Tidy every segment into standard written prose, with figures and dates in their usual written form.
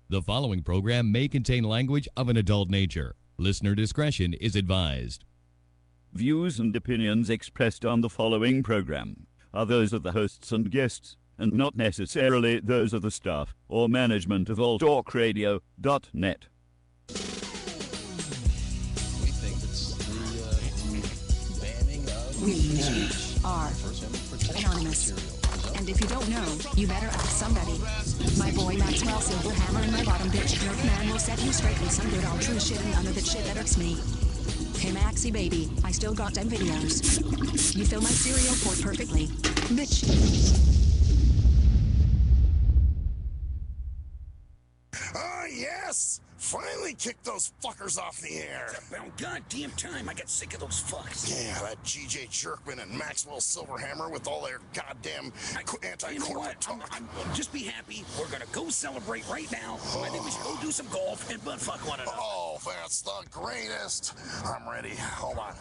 The following program may contain language of an adult nature. Listener discretion is advised. Views and opinions expressed on the following program are those of the hosts and guests, and not necessarily those of the staff or management of alltalkradio.net. We think it's the banning of We are anonymous. And if you don't know, you better ask somebody. My boy Maxwell Silverhammer and my bottom bitch jerk man will set you straight with some good old true shit and none of the shit that irks me. Hey Maxie baby, I still got them videos. You fill my cereal port perfectly. Bitch. Ah, yes! Finally kicked those fuckers off the air. It's about goddamn time. I got sick of those fucks. Yeah, that GJ Jerkman and Maxwell Silverhammer with all their goddamn anti-corporate talk. Just be happy. We're gonna go celebrate right now. I think we should go do some golf and butt fuck one another. Oh, that's the greatest. I'm ready. Hold on.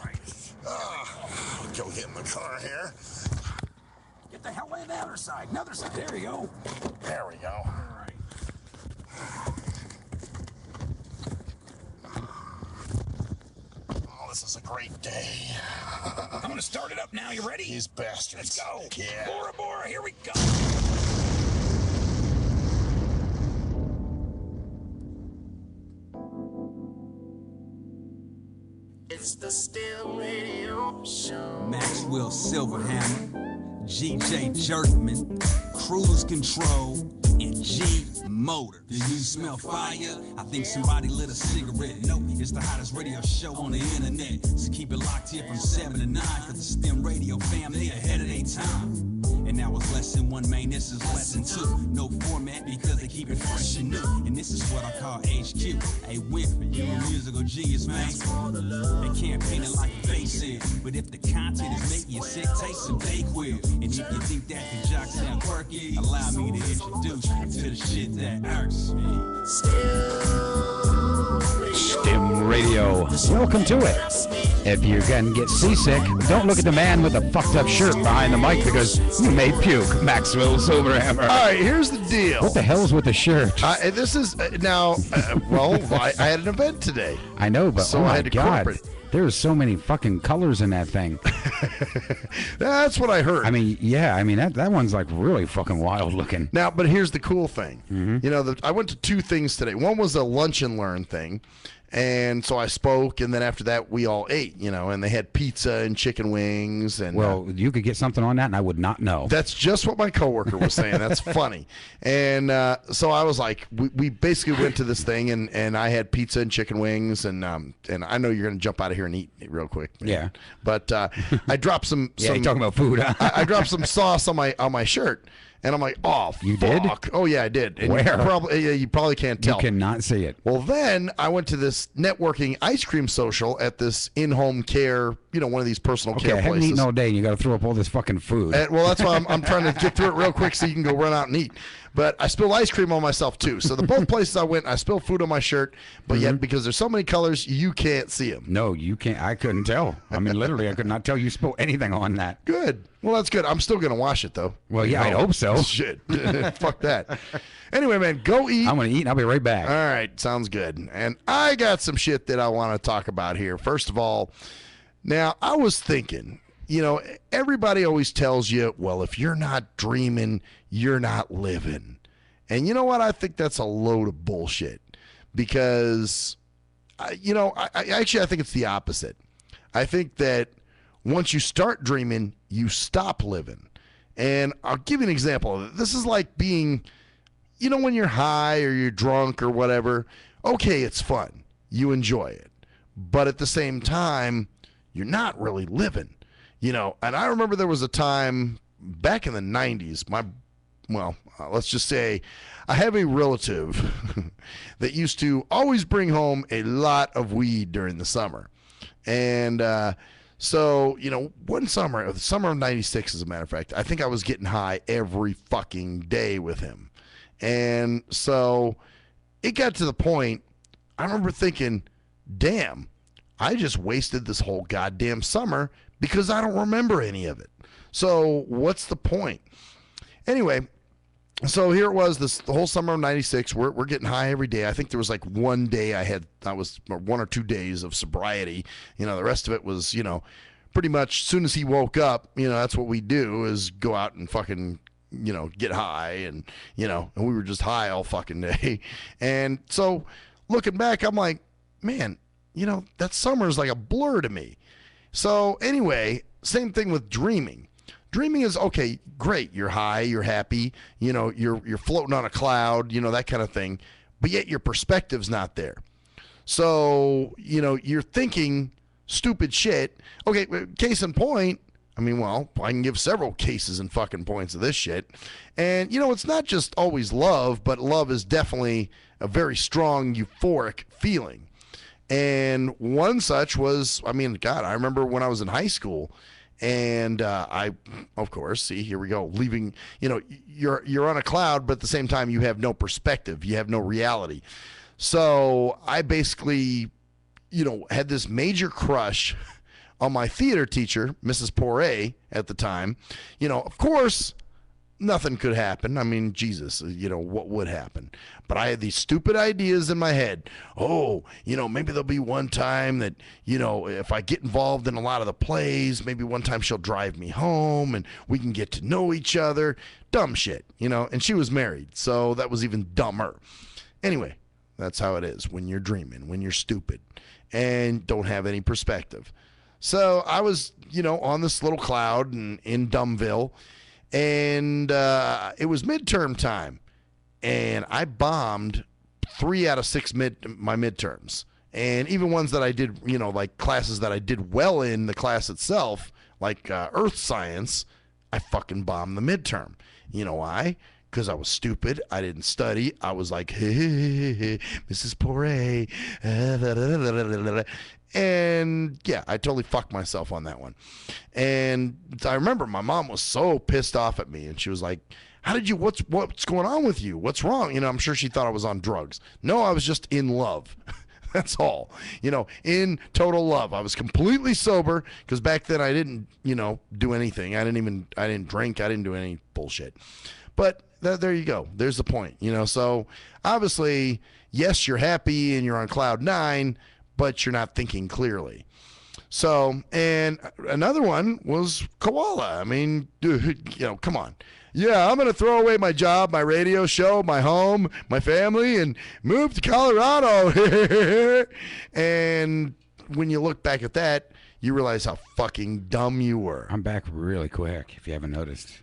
Go get in the car here. Get the hell in the other side. Another side. There you go. There we go. All right. Oh, this is a great day. I'm gonna start it up now. You ready? These bastards. Let's go. Yeah. Bora Bora, here we go. It's the STIM Radio Show. Maxwell Silverhammer, GJ Jerkman, Cruise Control, and G Motor. Do you smell fire? I think somebody lit a cigarette. No, it's the hottest radio show on the internet. So keep it locked here from 7 to 9 for the STIM Radio family ahead of their time. And now it's lesson 1, man, this is lesson 2. No format because they keep it fresh and new. And this is what I call HQ. A win for you, a musical genius, man. They can't paint it like a face is. But if the content is making you sick, take some Dayquil. And if you think that the jocks sound quirky, allow me to introduce you to the shit that irks me. STIM Radio. Welcome to it. If you're gonna get seasick, don't look at the man with the fucked up shirt behind the mic because you may puke. Maxwell Silverhammer. All right, here's the deal. What the hell's with the shirt? This is I had an event today. I know, but so oh I my had to God. corporate. There's so many fucking colors in that thing. That's what I heard. I mean, yeah, that one's like really fucking wild looking. Now, but here's the cool thing. Mm-hmm. You know, I went to 2 things today. One was a lunch and learn thing. And so I spoke, and then after that, we all ate, and they had pizza and chicken wings. And well, you could get something on that, and I would not know. That's just what my coworker was saying. That's funny. And so I was like, we basically went to this thing, and I had pizza and chicken wings, and I know you're going to jump out of here and eat real quick. Man. Yeah. But I dropped some. Yeah, you're talking about food, huh? I dropped some sauce on my shirt. And I'm like, oh, you fuck. did? Oh, yeah, I did. And Where? You probably can't tell. You cannot see it. Well, then I went to this networking ice cream social at this in-home care, one of these personal care I haven't places. eaten all day, and you got to throw up all this fucking food. Well, that's why I'm trying to get through it real quick so you can go run out and eat. But I spilled ice cream on myself, too. So the both places I went, I spilled food on my shirt, but yet because there's so many colors, you can't see them. No, you can't. I couldn't tell. I mean, literally, I could not tell you spilled anything on that. Good. Well, that's good. I'm still going to wash it, though. Well, yeah, I hope so. Shit. Fuck that. Anyway, man, go eat. I'm going to eat, and I'll be right back. All right. Sounds good. And I got some shit that I want to talk about here. First of all, now, I was thinking, everybody always tells you, well, if you're not dreaming, you're not living. And you know what? I think that's a load of bullshit because, I think it's the opposite. I think that once you start dreaming, you stop living. And I'll give you an example. This is like being, when you're high or you're drunk or whatever, okay, it's fun. You enjoy it. But at the same time, you're not really living, And I remember there was a time back in the 90s, let's just say I have a relative that used to always bring home a lot of weed during the summer. And so, one summer, the summer of 96, as a matter of fact, I think I was getting high every fucking day with him. And so it got to the point, I remember thinking, damn, I just wasted this whole goddamn summer because I don't remember any of it. So what's the point? Anyway, So here it was, the whole summer of '96. We're getting high every day. I think there was like one day I was 1 or 2 days of sobriety. The rest of it was, pretty much as soon as he woke up, that's what we do is go out and fucking, get high and we were just high all fucking day. And so looking back, I'm like, man, that summer is like a blur to me. So anyway, same thing with dreaming. Dreaming is okay, great. You're high, you're happy, you're floating on a cloud, that kind of thing. But yet your perspective's not there. So, you're thinking stupid shit. Okay, case in point, I can give several cases and fucking points of this shit. And, it's not just always love, but love is definitely a very strong euphoric feeling. And one such was, I remember when I was in high school. And I, of course, see, here we go, leaving, you're on a cloud, but at the same time, you have no perspective. You have no reality. So I basically, had this major crush on my theater teacher, Mrs. Poirier, at the time. Of course, nothing could happen. Jesus, what would happen? But I had these stupid ideas in my head. Oh, maybe there'll be one time that, if I get involved in a lot of the plays, maybe one time she'll drive me home and we can get to know each other. Dumb shit, and she was married, so that was even dumber. Anyway, that's how it is when you're dreaming, when you're stupid and don't have any perspective. So I was, on this little cloud in Dumbville. And it was midterm time, and I bombed 3 out of 6 my midterms. And even ones that I did, like classes that I did well in the class itself, like earth science, I fucking bombed the midterm. You know why? Because I was stupid. I didn't study. I was like, hey, Mrs. Poirier. And yeah, I totally fucked myself on that one. And I remember my mom was so pissed off at me, and she was like, what's going on with you? What's wrong? I'm sure she thought I was on drugs. No, I was just in love. That's all. In total love. I was completely sober because back then I didn't, do anything. I didn't drink. I didn't do any bullshit. But there you go. There's the point, So obviously, yes, you're happy and you're on cloud 9, but you're not thinking clearly. So, and another one was koala. Dude, come on. Yeah, I'm going to throw away my job, my radio show, my home, my family, and move to Colorado. And when you look back at that, you realize how fucking dumb you were. I'm back really quick, if you haven't noticed.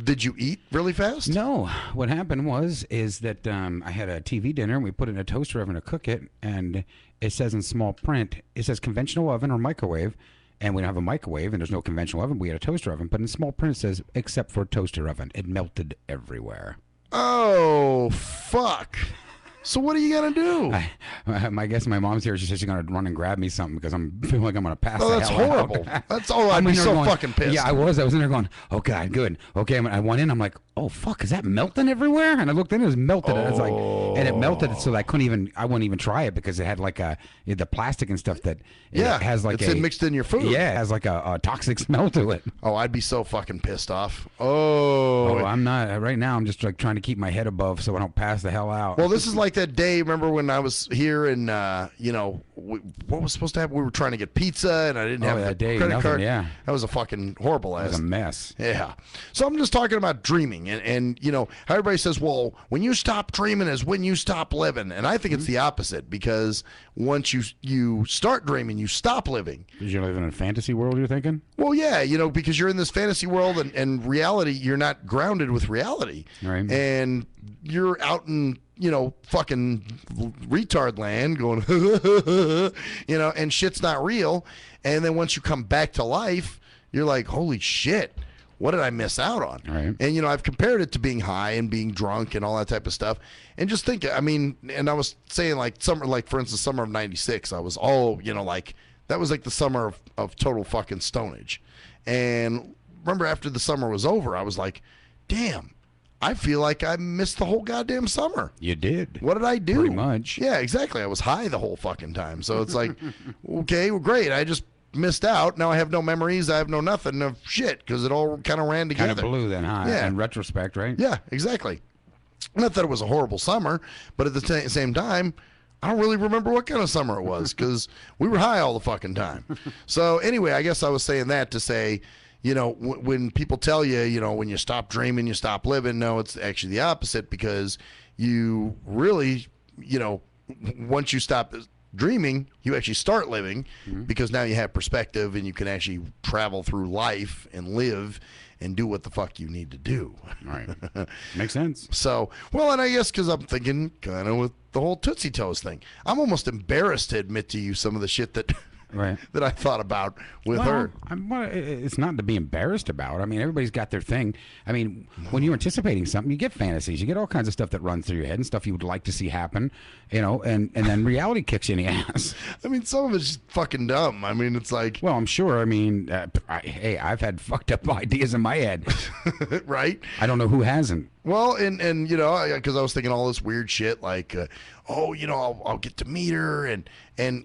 Did you eat really fast? No. What happened is that I had a TV dinner, and we put it in a toaster oven to cook it, and it says in small print, it says conventional oven or microwave, and we don't have a microwave, and there's no conventional oven. We had a toaster oven, but in small print it says, except for toaster oven. It melted everywhere. Oh, fuck. So what are you going to do? I guess my mom's here. She says she's going to run and grab me something because I'm feeling like I'm going to pass the that's hell horrible. out. That's all. I'd be so fucking pissed. Yeah, I was in there going, oh, God, good. Okay, I went in. I'm like, oh, fuck, is that melting everywhere? And I looked in, it was melted. And, and it melted so that I wouldn't even try it because it had like the plastic and stuff that it has like it's mixed in your food. Yeah, it has like a toxic smell to it. Oh, I'd be so fucking pissed off. Oh, I'm not. Right now, I'm just like trying to keep my head above so I don't pass the hell out. Well, this is like that day, remember when I was here and, what was supposed to happen? We were trying to get pizza and I didn't have that the credit card. Yeah. That was a fucking horrible ass. It was a mess. Yeah. So I'm just talking about dreaming and how everybody says, well, when you stop dreaming is when you stop living. And I think it's the opposite because once you start dreaming, you stop living. Because you're living in a fantasy world, you're thinking? Well, yeah, because you're in this fantasy world and reality, you're not grounded with reality. Right. And you're out in, fucking retard land going, and shit's not real. And then once you come back to life, you're like, holy shit, what did I miss out on? Right. And, I've compared it to being high and being drunk and all that type of stuff. And just think, and I was saying for instance, summer of 96, I was all, that was like the summer of total fucking stonage. And remember after the summer was over, I was like, damn, I feel like I missed the whole goddamn summer. You did. What did I do? Pretty much. Yeah, exactly. I was high the whole fucking time. So it's like, okay, well, great. I just, missed out. Now I have no memories. I have no nothing of shit because it all kind of ran together. Kind of blew then, huh? Yeah. In retrospect, right? Yeah, exactly. Not that it was a horrible summer, but at the same time, I don't really remember what kind of summer it was because we were high all the fucking time. So anyway, I guess I was saying that to say, you know, when people tell you, you know, when you stop dreaming, you stop living. No, it's actually the opposite because you really, you know, once you stop dreaming, you actually start living because now you have perspective and you can actually travel through life and live and do what the fuck you need to do. Right. Makes sense. So, well, and I guess because I'm thinking kind of with the whole Tootsie Toes thing, I'm almost embarrassed to admit to you some of the shit that Right. that I thought about with her. It's not to be embarrassed about. I mean, everybody's got their thing. I mean, when you're anticipating something, you get fantasies. You get all kinds of stuff that runs through your head and stuff you would like to see happen, you know, and then reality kicks you in the ass. I mean, some of it's just fucking dumb. I mean, it's like... Well, I'm sure. I mean, hey, I've had fucked up ideas in my head. Right? I don't know who hasn't. Well, and you know, because I was thinking all this weird shit like, oh, you know, I'll get to meet her. And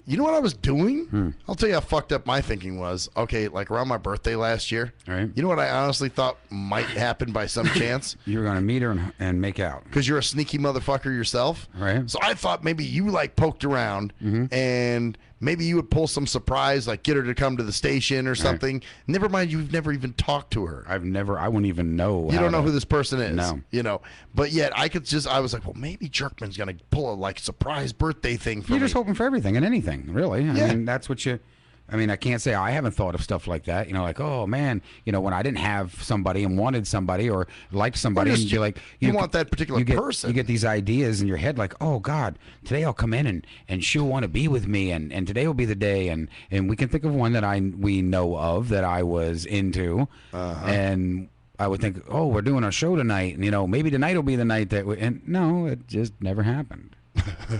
you know what I was doing? I'll tell you how fucked up my thinking was. Okay, like around my birthday last year. Right. You know what I honestly thought might happen by some chance? You were going to meet her and make out. Because you're a sneaky motherfucker yourself. Right. So I thought maybe you like poked around and maybe you would pull some surprise, like get her to come to the station or something. Right. Never mind, you've never even talked to her. I wouldn't even know. You don't know who this person is. No. You know, but yet I was like, well, maybe Jerkman's going to pull a like surprise birthday thing for me. You're just hoping for everything and anything, really. I mean, that's what I can't say I haven't thought of stuff like that. You know, like, oh man, you know, when I didn't have somebody and wanted somebody or liked somebody, and you're like, you want that particular person. You get these ideas in your head, like, oh God, today I'll come in and she'll want to be with me, and today will be the day, and we can think of one that we know of that I was into, and I would think, oh, we're doing our show tonight, and you know, maybe tonight will be the night that and no, it just never happened.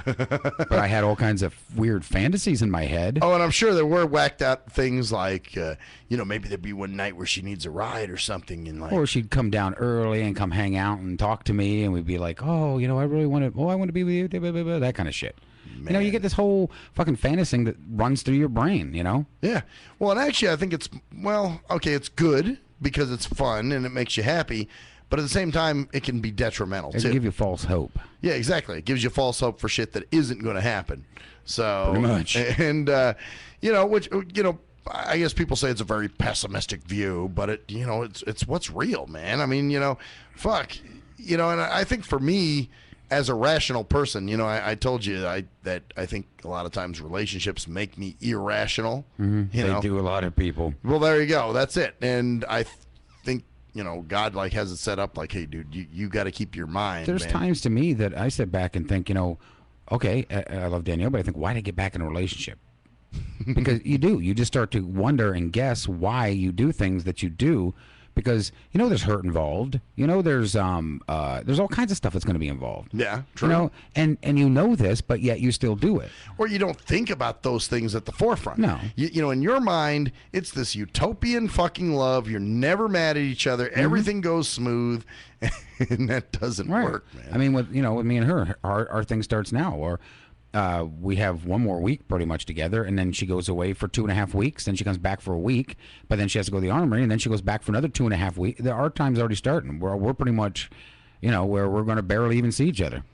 But I had all kinds of weird fantasies in my head. Oh, and I'm sure there were whacked out things like, you know, maybe there'd be one night where she needs a ride or something, and like, or she'd come down early and come hang out and talk to me, and we'd be like, oh, you know, I want to be with you, blah, blah, blah, that kind of shit. Man. You know, you get this whole fucking fantasy that runs through your brain, you know? Yeah. Well, and actually, I think it's good because it's fun and it makes you happy. But at the same time, it can be detrimental, too. It can give you false hope. Yeah, exactly. It gives you false hope for shit that isn't going to happen. So, pretty much. And, you know, which, you know, I guess people say it's a very pessimistic view, but it, you know, it's what's real, man. I mean, you know, fuck. You know, and I think for me, as a rational person, you know, I told you that I think a lot of times relationships make me irrational. Mm-hmm. They do a lot of people. Well, there you go. That's it. And I think, you know, God like has it set up like, hey, dude, you got to keep your mind. There's times to me that I sit back and think, you know, okay, I love Danielle, but I think, why did I get back in a relationship? Because you just start to wonder and guess why you do things that you do, because you know there's hurt involved. You know there's all kinds of stuff that's going to be involved. Yeah, true. You know, and you know this, but yet you still do it. Or you don't think about those things at the forefront. No. You know, in your mind, it's this utopian fucking love. You're never mad at each other. Everything goes smooth, and that doesn't work, man. I mean, with me and her, our thing starts now, or we have one more week pretty much together, and then she goes away for 2.5 weeks, then she comes back for a week, but then she has to go to the armory, and then she goes back for another 2.5 weeks. Our time's already starting. We're pretty much, you know, where we're going to barely even see each other.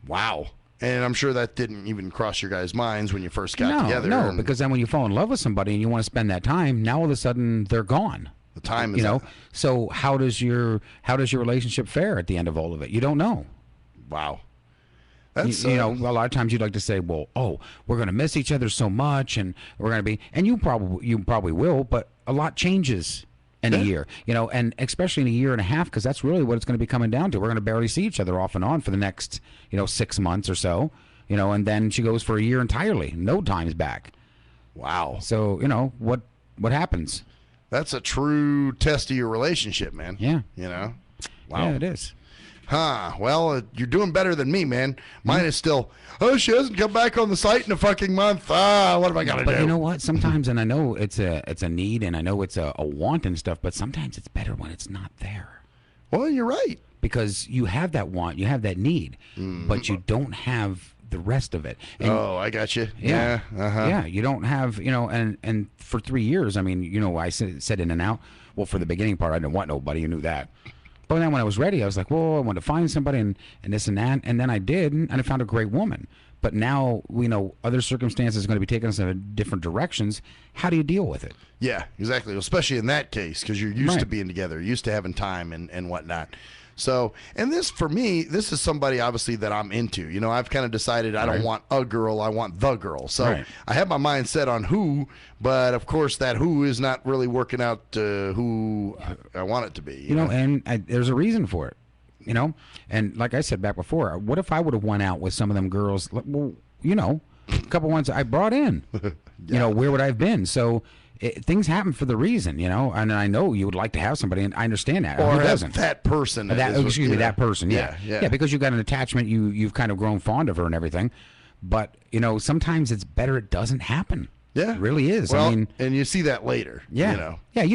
Wow. And I'm sure that didn't even cross your guys' minds when you first got together. No, because then when you fall in love with somebody and you want to spend that time, now all of a sudden they're gone. The time is, you know. So how does your relationship fare at the end of all of it? You don't know. Wow. That's, you know, a lot of times you'd like to say, well, oh, we're going to miss each other so much, and we're going to be, and you probably will, but a lot changes in a year, you know, and especially in a year and a half, because that's really what it's going to be coming down to. We're going to barely see each other off and on for the next, you know, 6 months or so, you know, and then she goes for a year entirely, no time's back. Wow. So, you know, what happens? That's a true test of your relationship, man. Yeah. You know? Wow. Yeah, it is. Huh. Well, you're doing better than me, man. Mine is still, oh, she hasn't come back on the site in a fucking month. What am I going to do? But you know what? Sometimes, and I know it's a need, and I know it's a want and stuff, but sometimes it's better when it's not there. Well, you're right. Because you have that want, you have that need, but you don't have the rest of it. And, oh, I got you. Yeah. Uh-huh. Yeah, you don't have, and for 3 years, I mean, I said in and out. Well, for the beginning part, I didn't want nobody. You knew that. But then when I was ready, I was like, well, I want to find somebody and this and that. And then I did, and I found a great woman. But now we know other circumstances are going to be taking us in different directions. How do you deal with it? Yeah, exactly. Especially in that case, because you're used Right. to being together, used to having time and whatnot. So, and this, for me, this is somebody obviously that I'm into. I've kind of decided I don't want a girl, I want the girl. So Right. I have my mind set on who, but of course that who is not really working out who I want it to be. And there's a reason for it. And like I said back before, what if I would have went out with some of them girls? Well, a couple ones I brought in. Where would I have been? So things happen for the reason, and I know you would like to have somebody, and I understand that. Or Who have doesn't? that person. That person. Yeah. Yeah. Because you've got an attachment, you've kind of grown fond of her and everything. But sometimes it's better it doesn't happen. Yeah, it really is. Well, I mean, and you see that later. Yeah, when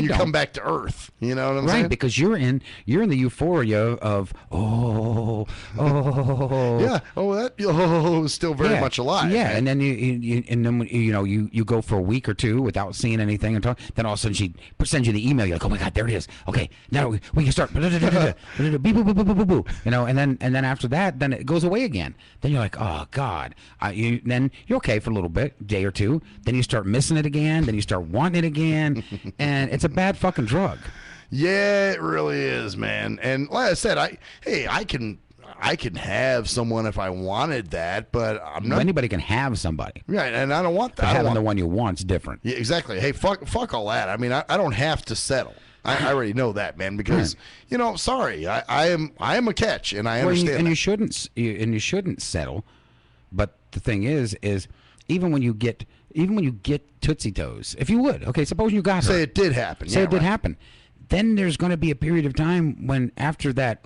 you don't. come back to Earth, you know what I'm right, saying? because you're in the euphoria of oh yeah, that is still very much alive. Yeah, man. and then you go for a week or two without seeing anything, and then all of a sudden she sends you the email. You're like, oh my god, there it is. Okay, now we can start. Beep, boop, boop, boop, boop, boop. And then after that, then it goes away again. Then you're like, oh god. Then you're okay for a little bit, day or two. Then you start missing it again. Then you start wanting it again, and it's a bad fucking drug. Yeah, it really is, man. And like I said, I can have someone if I wanted that, but I'm not. Anybody can have somebody. Right, and I don't want that. But having the one you want's different. Yeah, exactly. Hey, fuck all that. I mean, I don't have to settle. I already know that, man. Because sorry, I am a catch, and I understand. And you shouldn't settle. But the thing is even when you get Tootsie Toes, if you would, okay, suppose you got her. Say it did happen. Say it did happen. Then there's going to be a period of time when after that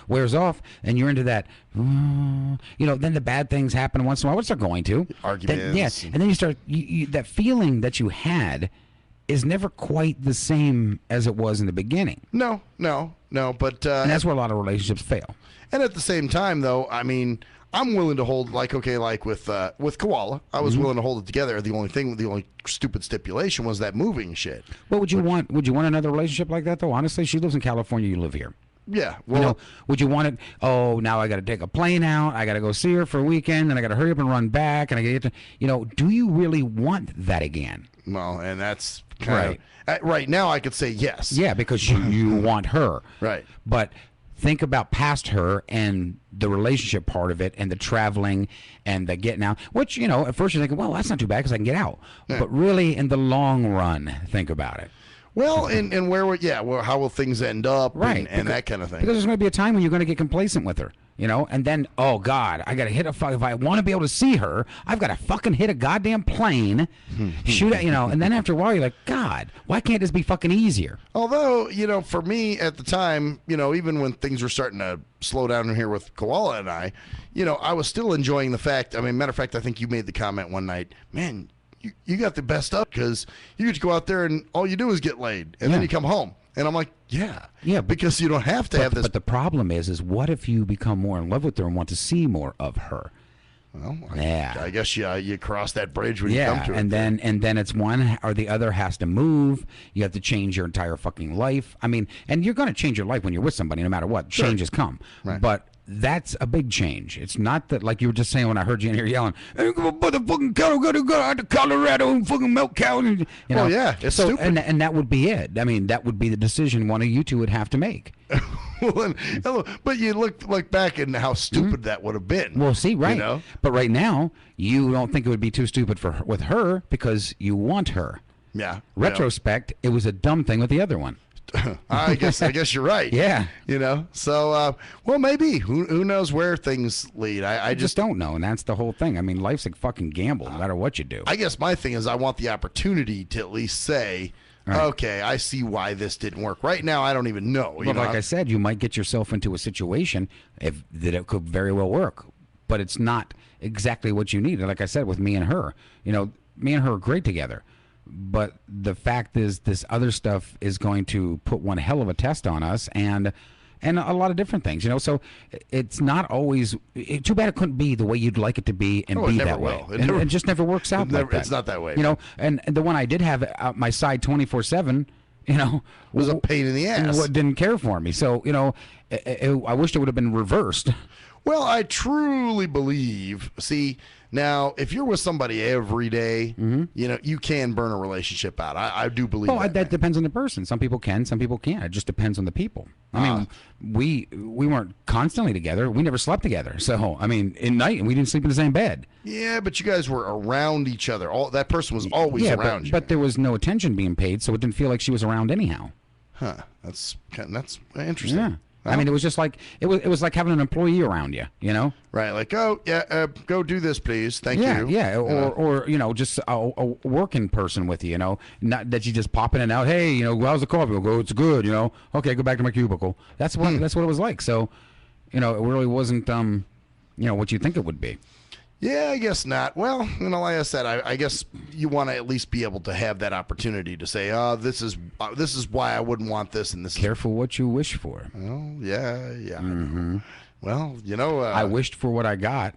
wears off and you're into that, then the bad things happen once in a while, which they're going to. Arguments. And then you start, that feeling that you had is never quite the same as it was in the beginning. No, but... and that's where a lot of relationships fail. And at the same time, though, I mean... I'm willing to hold, like with Koala, I was willing to hold it together. The only stupid stipulation was that moving shit. Well, would you want another relationship like that, though? Honestly, she lives in California, you live here. Yeah. Well, would you want it? Oh, now I got to take a plane out. I got to go see her for a weekend, and I got to hurry up and run back, and I get to, do you really want that again? Well, and that's kind of right now. I could say yes. Yeah, because you want her. Right. But think about past her and the relationship part of it and the traveling and the getting out, which, at first you're thinking, well, that's not too bad because I can get out. Yeah. But really, in the long run, think about it. Well, and how will things end up, right? And that kind of thing. Because there's going to be a time when you're going to get complacent with her, and then, oh God, I got to hit if I want to be able to see her, I've got to fucking hit a goddamn plane, shoot at, and then after a while you're like, God, why can't this be fucking easier? Although, for me at the time, even when things were starting to slow down in here with Koala and I was still enjoying the fact. I mean, matter of fact, I think you made the comment one night, man. You got the best up because you get to go out there and all you do is get laid and then you come home. And I'm like, yeah, because you don't have to have this. But the problem is what if you become more in love with her and want to see more of her? Well, I guess you cross that bridge when you come to it. And then it's one or the other has to move. You have to change your entire fucking life. I mean, and you're going to change your life when you're with somebody, no matter what. Sure. Changes come. Right. But that's a big change. It's not that, like you were just saying when I heard you in here yelling, "Ain't gonna motherfucking cow gotta go out to Colorado and fucking milk cows." Oh yeah, it's stupid. And that would be it. I mean, that would be the decision one of you two would have to make. But you look back and how stupid that would have been. Well, see, right. But right now, you don't think it would be too stupid with her because you want her. Yeah. Retrospect, it was a dumb thing with the other one. I guess you're right. Yeah. So, well, maybe. Who knows where things lead? I just don't know, and that's the whole thing. I mean, life's a fucking gamble, no matter what you do. I guess my thing is I want the opportunity to at least say, right, okay, I see why this didn't work. Right now, I don't even know. But like I said, you might get yourself into a situation that it could very well work, but it's not exactly what you need. Like I said, with me and her, me and her are great together. But the fact is, this other stuff is going to put one hell of a test on us, and and a lot of different things, you know. So it's not always. Too bad it couldn't be the way you'd like it to be and be that way. It just never works out like that. It's not that way. You know, and the one I did have out my side 24/7, you know, was a pain in the ass. Didn't care for me. So, you know, I wished it would have been reversed. Well, I truly believe, see, now, if you're with somebody every day, you know, you can burn a relationship out. I do believe that. That depends on the person. Some people can, some people can't. It just depends on the people. I mean, we weren't constantly together. We never slept together. So, I mean, in night, we didn't sleep in the same bed. Yeah, but you guys were around each other. That person was always around you. But there was no attention being paid, so it didn't feel like she was around anyhow. Huh. That's interesting. Yeah. I mean, it was just like it was like having an employee around you, you know? Right, like, oh yeah, go do this, please, thank you. Yeah, or you know, just a working person with you know, not that you just pop in and out. Hey, you know, how's the coffee? We'll go, it's good, you know. Okay, go back to my cubicle. That's what it was like. So, you know, it really wasn't you know, what you think it would be. Yeah, I guess not. Well, you know, like I said, I guess you want to at least be able to have that opportunity to say, this is why I wouldn't want this, and this. Careful what you wish for. Oh, yeah. Well, you know, I wished for what I got,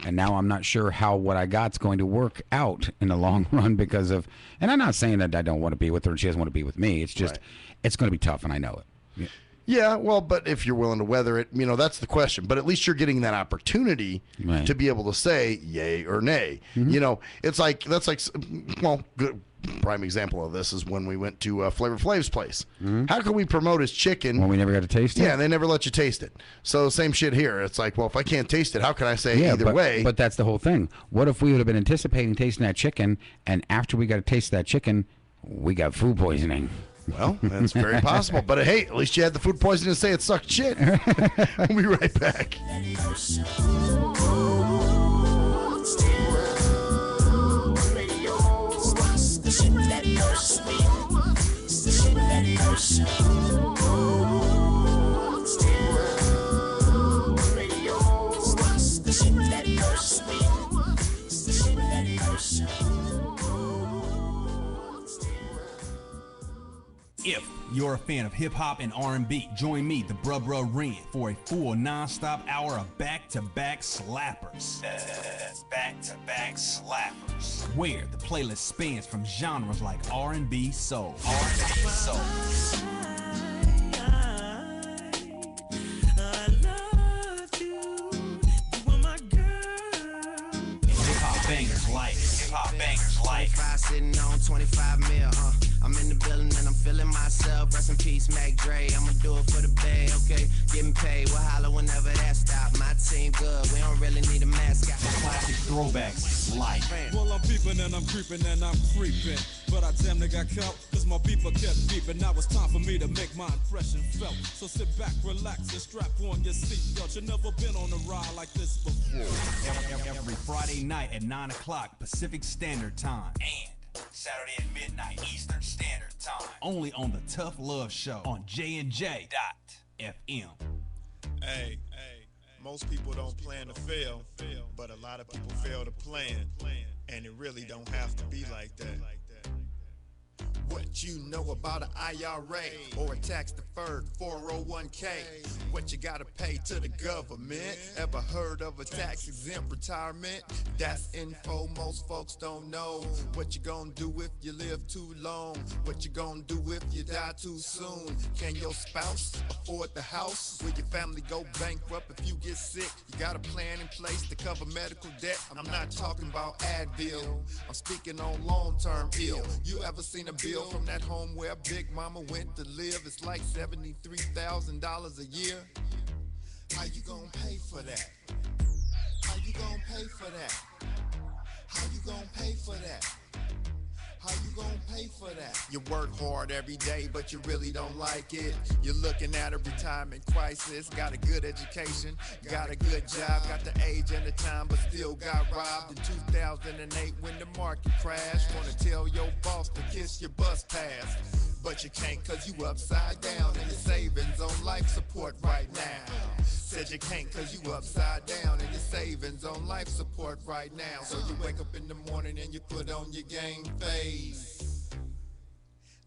and now I'm not sure how what I got's going to work out in the long run because of. And I'm not saying that I don't want to be with her and she doesn't want to be with me. It's just, it's going to be tough, and I know it. Yeah. Yeah, well, but if you're willing to weather it, you know, that's the question. But at least you're getting that opportunity to be able to say yay or nay. You know, it's like, well, good prime example of this is when we went to Flavor Flav's place. How can we promote his chicken when we never got to taste it? Yeah, they never let you taste it. So same shit here. It's like, well, if I can't taste it, how can I say either way? But that's the whole thing. What if we would have been anticipating tasting that chicken, and after we got to taste that chicken, we got food poisoning? Well, that's very possible. But hey, at least you had the food poisoning to say it sucked shit. We'll be right back. If you're a fan of hip-hop and R&B, join me, the Bruh Ren, for a full non-stop hour of back-to-back slappers. That's back-to-back slappers. Where the playlist spans from genres like R&B, soul, R&B, soul. Hip-hop bangers like. Sitting on 25 mil, I'm in the building and I'm feeling myself. Rest in peace, Mac Dre. I'ma do it for the bay, okay? Getting paid, we'll holler whenever that stop. My team good, we don't really need a mascot. Classic throwbacks like. Well, I'm peeping and I'm creeping and I'm creeping. But I damn near got caught, cause my beeper kept beeping. Now it's time for me to make my impression felt. So sit back, relax, and strap on your seatbelt. You've never been on a ride like this before. Every Friday night at 9 o'clock Pacific Standard Time. And Saturday at midnight Eastern Standard Time. Only on the Tough Love Show on JNJ.FM. Hey, most people don't plan to fail, but a lot of people fail to plan, and it really don't have to be like that. What you know about an IRA or a tax-deferred 401k? What you gotta pay to the government? Ever heard of a tax-exempt retirement? That's info most folks don't know. What you gonna do if you live too long? What you gonna do if you die too soon? Can your spouse afford the house? Will your family go bankrupt if you get sick? You got a plan in place to cover medical debt? I'm not talking about Advil. I'm speaking on long-term ill. You ever seen a bill from that home where Big Mama went to live? It's like $73,000 a year. How you gonna pay for that? How you gonna pay for that? How you gonna pay for that? How you gonna pay for that? You work hard every day, but you really don't like it. You're looking at a retirement crisis. Got a good education, got a good job, got the age and the time, but still got robbed in 2008 when the market crashed. Wanna tell your boss to kiss your bus pass, but you can't cause you upside down and your savings on life support right now. Said you can't cause you upside down and your savings on life support right now. So you wake up in the morning and you put on your game face.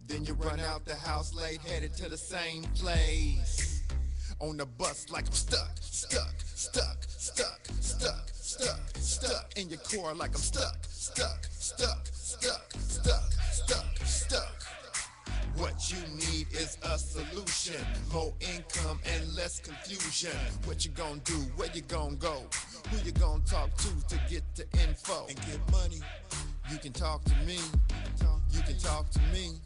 Then you run out the house late, headed to the same place. On the bus like I'm stuck in your core like I'm stuck. What you need is a solution, more income and less confusion. What you gonna do, where you gonna go, who you gonna talk to get the info and get money. You can talk to me, you can talk to me,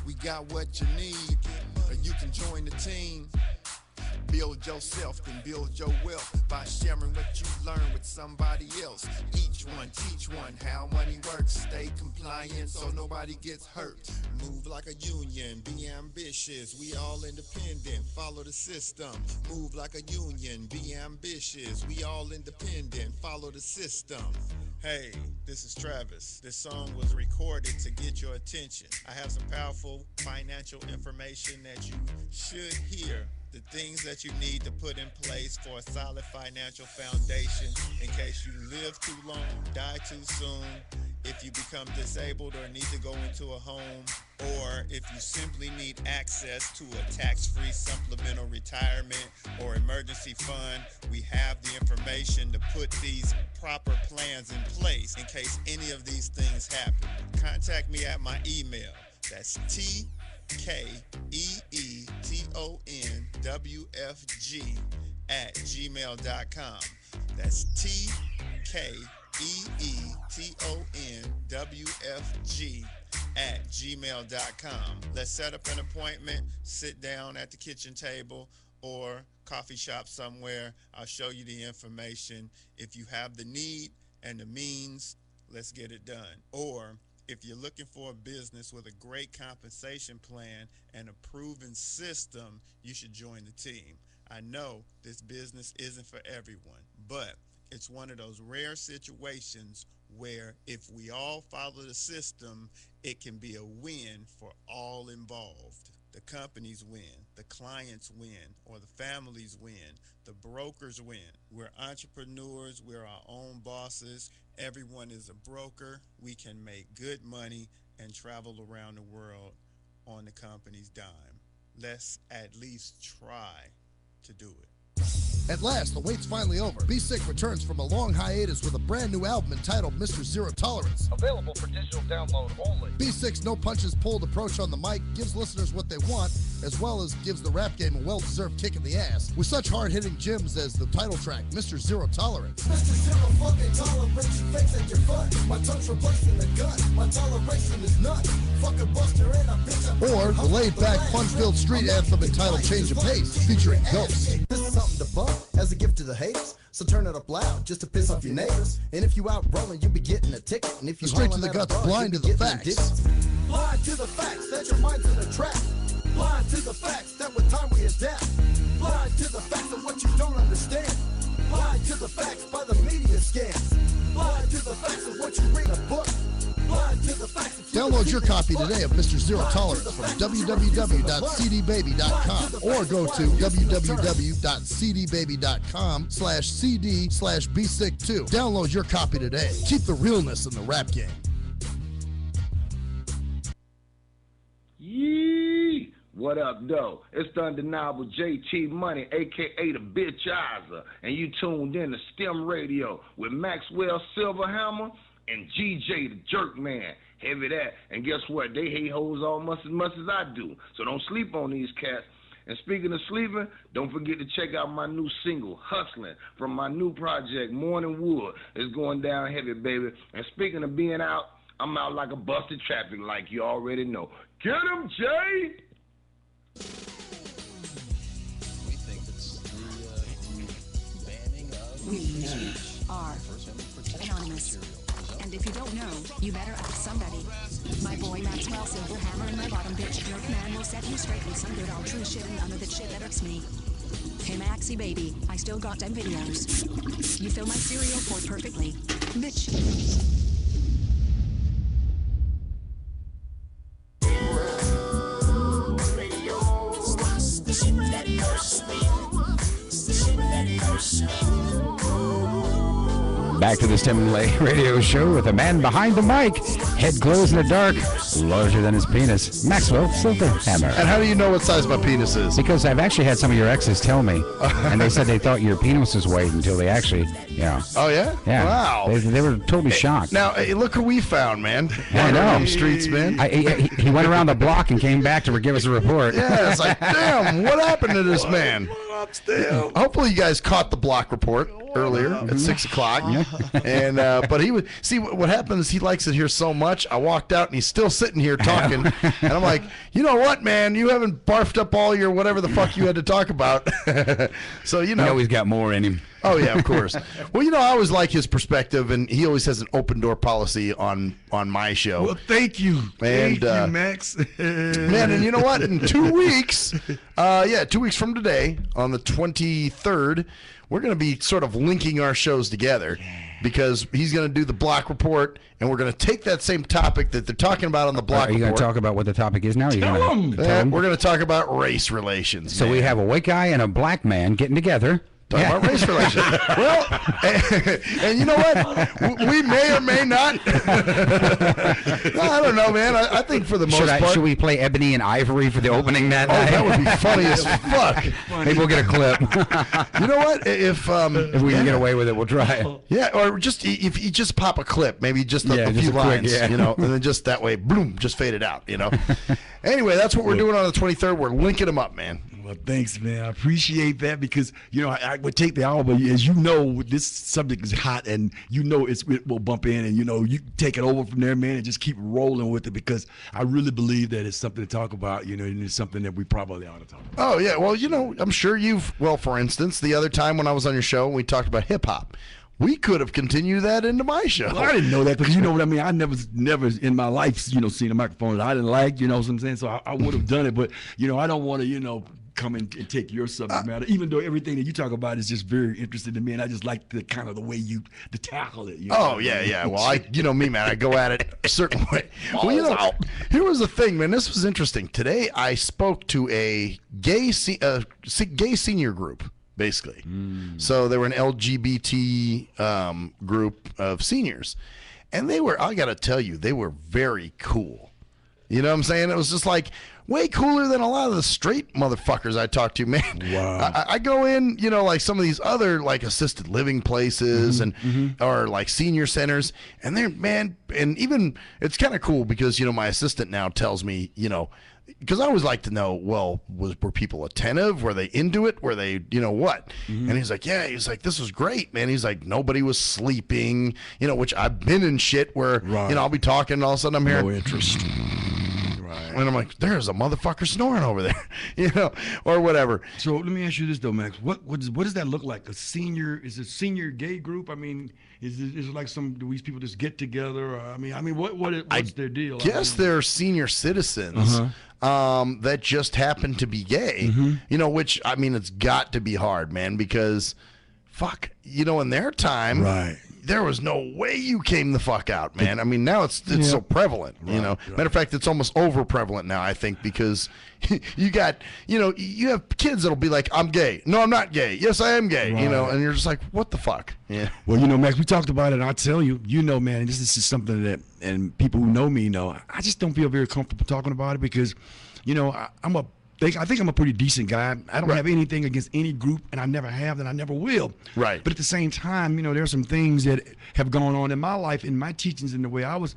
we got what you need, or you can join the team. Build yourself, then build your wealth by sharing what you learn with somebody else. Each one, teach one how money works. Stay compliant so nobody gets hurt. Move like a union, be ambitious. We all independent, follow the system. Move like a union, be ambitious. We all independent, follow the system. Hey, this is Travis. This song was recorded to get your attention. I have some powerful financial information that you should hear. The things that you need to put in place for a solid financial foundation in case you live too long, die too soon, if you become disabled or need to go into a home, or if you simply need access to a tax-free supplemental retirement or emergency fund. We have the information to put these proper plans in place in case any of these things happen. Contact me at my email. That's TKEETONWFG@gmail.com. That's TKEETONWFG@gmail.com. Let's set up an appointment, sit down at the kitchen table or coffee shop somewhere. I'll show you the information. If you have the need and the means, let's get it done. Or if you're looking for a business with a great compensation plan and a proven system, you should join the team. I know this business isn't for everyone, but it's one of those rare situations where if we all follow the system, it can be a win for all involved. The companies win, the clients win, or the families win, the brokers win. We're entrepreneurs, we're our own bosses. Everyone is a broker. We can make good money and travel around the world on the company's dime. Let's at least try to do it. At last, the wait's finally over. Be Sick returns from a long hiatus with a brand new album entitled Mr. Zero Tolerance. Available for digital download only. Be Sick's no punches pulled approach on the mic gives listeners what they want, as well as gives the rap game a well-deserved kick in the ass, with such hard-hitting gems as the title track, Mr. Zero Tolerance. Mr. Zero fucking tolerance, you fakes at your fun. My tongue's replacing the gun. My toleration is none. Fucking buster and a bitch. Or the laid-back, fun-filled street anthem entitled Change of Pace, featuring Ghost. This is something to bump as a gift to the haters. So turn it up loud just to piss off your neighbors. And if you out rolling, you'll be getting a ticket. And if you straight to the guts, blind to the facts. Blind to the facts that your mind's in a trap. Blind to the facts that with time we adapt. Blind to the facts of what you don't understand. Blind to the facts by the media scams. Blind to the facts of what you read in a book. Blind to the facts of Download your copy today of Mr. Zero Tolerance from www.cdbaby.com or go to www.cdbaby.com/cd/bsick2. Download your copy today. Keep the realness in the rap game. Yee! What up, though? It's the undeniable JT Money, a.k.a. the Bitchizer, and you tuned in to STIM Radio with Maxwell Silverhammer and GJ the Jerk Man. Heavy that. And guess what? They hate hoes almost as much as I do. So don't sleep on these cats. And speaking of sleeping, don't forget to check out my new single, Hustling, from my new project, Morning Wood. It's going down heavy, baby. And speaking of being out, I'm out like a busted traffic, like you already know. Get him, Jay! We are anonymous. And if you don't know, you better ask somebody. My boy Maxwell Silverhammer and my bottom bitch Jerk Man will set you straight with some good old true shit and none of that shit that irks me. Hey Maxie baby, I still got them videos. You fill my cereal port perfectly. Bitch. Back to the STIM Radio Show with the man behind the mic. Head glows in the dark, larger than his penis. Maxwell Silverhammer. And how do you know what size my penis is? Because I've actually had some of your exes tell me, and they said they thought your penis was white until they actually, Oh yeah? Yeah. Wow. They were totally shocked. Now, hey, look who we found, man. I know. Streets, man. He went around the block and came back to give us a report. Yeah, it's like, damn, what happened to this man? Hopefully you guys caught the block report earlier at 6 o'clock. And but he would see what happens. He likes it here so much. I walked out and he's still sitting here talking, and I'm like, you know what, man? You haven't barfed up all your whatever the fuck you had to talk about. So he's got more in him. Oh yeah, of course. Well, I always like his perspective, and he always has an open door policy on my show. Well, thank you, thank you, Max. Man, and you know what? In 2 weeks, 2 weeks from today, on the 23rd, we're going to be sort of linking our shows together because he's going to do the block report, and we're going to take that same topic that they're talking about on the block report. Are you going to talk about what the topic is now? We're going to talk about race relations. So we have a white guy and a black man getting together. Talking about race relations. Well, and you know what? We may or may not. I don't know, man. I think for the most part. Should we play Ebony and Ivory for the opening that night? That would be funny as fuck. Maybe we'll get a clip. You know what? If we can get away with it, we'll try it. Yeah, or just if you just pop a clip, maybe just a few lines, and then just that way, boom, just fade it out, Anyway, that's what we're doing on the 23rd. We're linking them up, man. Well, thanks, man. I appreciate that because, I would take the hour, but as you know, this subject is hot and it will bump in and, you take it over from there, man, and just keep rolling with it because I really believe that it's something to talk about, and it's something that we probably ought to talk about. Oh, yeah. Well, I'm sure for instance, the other time when I was on your show, we talked about hip hop. We could have continued that into my show. Well, I didn't know that because you know what I mean. I never in my life, seen a microphone that I didn't like. You know what I'm saying? So I would have done it, but I don't want to, come and take your subject matter. Even though everything that you talk about is just very interesting to me, and I just like the kind of the way you tackle it. Oh yeah. Well, me, man. I go at it a certain way. Well, here was the thing, man. This was interesting. Today, I spoke to a gay senior group. Basically. So they were an LGBT group of seniors. And I got to tell you, they were very cool. You know what I'm saying? It was just like way cooler than a lot of the straight motherfuckers I talk to, man. Wow. I go in, like some of these other like assisted living places or like senior centers, and they're, man, and even it's kind of cool because, my assistant now tells me, because I always like to know, well, were people attentive? Were they into it? Were they, what? And he's like, yeah. He's like, this was great, man. He's like, nobody was sleeping, which I've been in shit where, I'll be talking and all of a sudden I'm hearing. No interest. And I'm like, there's a motherfucker snoring over there, or whatever. So let me ask you this though, Max. What does that look like? Is it a senior gay group? I mean, is it like do these people just get together? Or, what's their deal? Guess they're senior citizens that just happen to be gay. Which it's got to be hard, man, because fuck, in their time, right. There was no way you came the fuck out, man. Now it's so prevalent, Right. Matter of fact, it's almost over prevalent now, I think, because you got, you have kids that'll be like, I'm gay. No, I'm not gay. Yes, I am gay. Right. And you're just like, what the fuck? Yeah. Well, Max, we talked about it. And I tell you, man, this is something that, and people who know me know, I just don't feel very comfortable talking about it because, I think I'm a pretty decent guy. I don't have anything against any group, and I never have, and I never will. Right. But at the same time, there are some things that have gone on in my life, in my teachings, in the way I was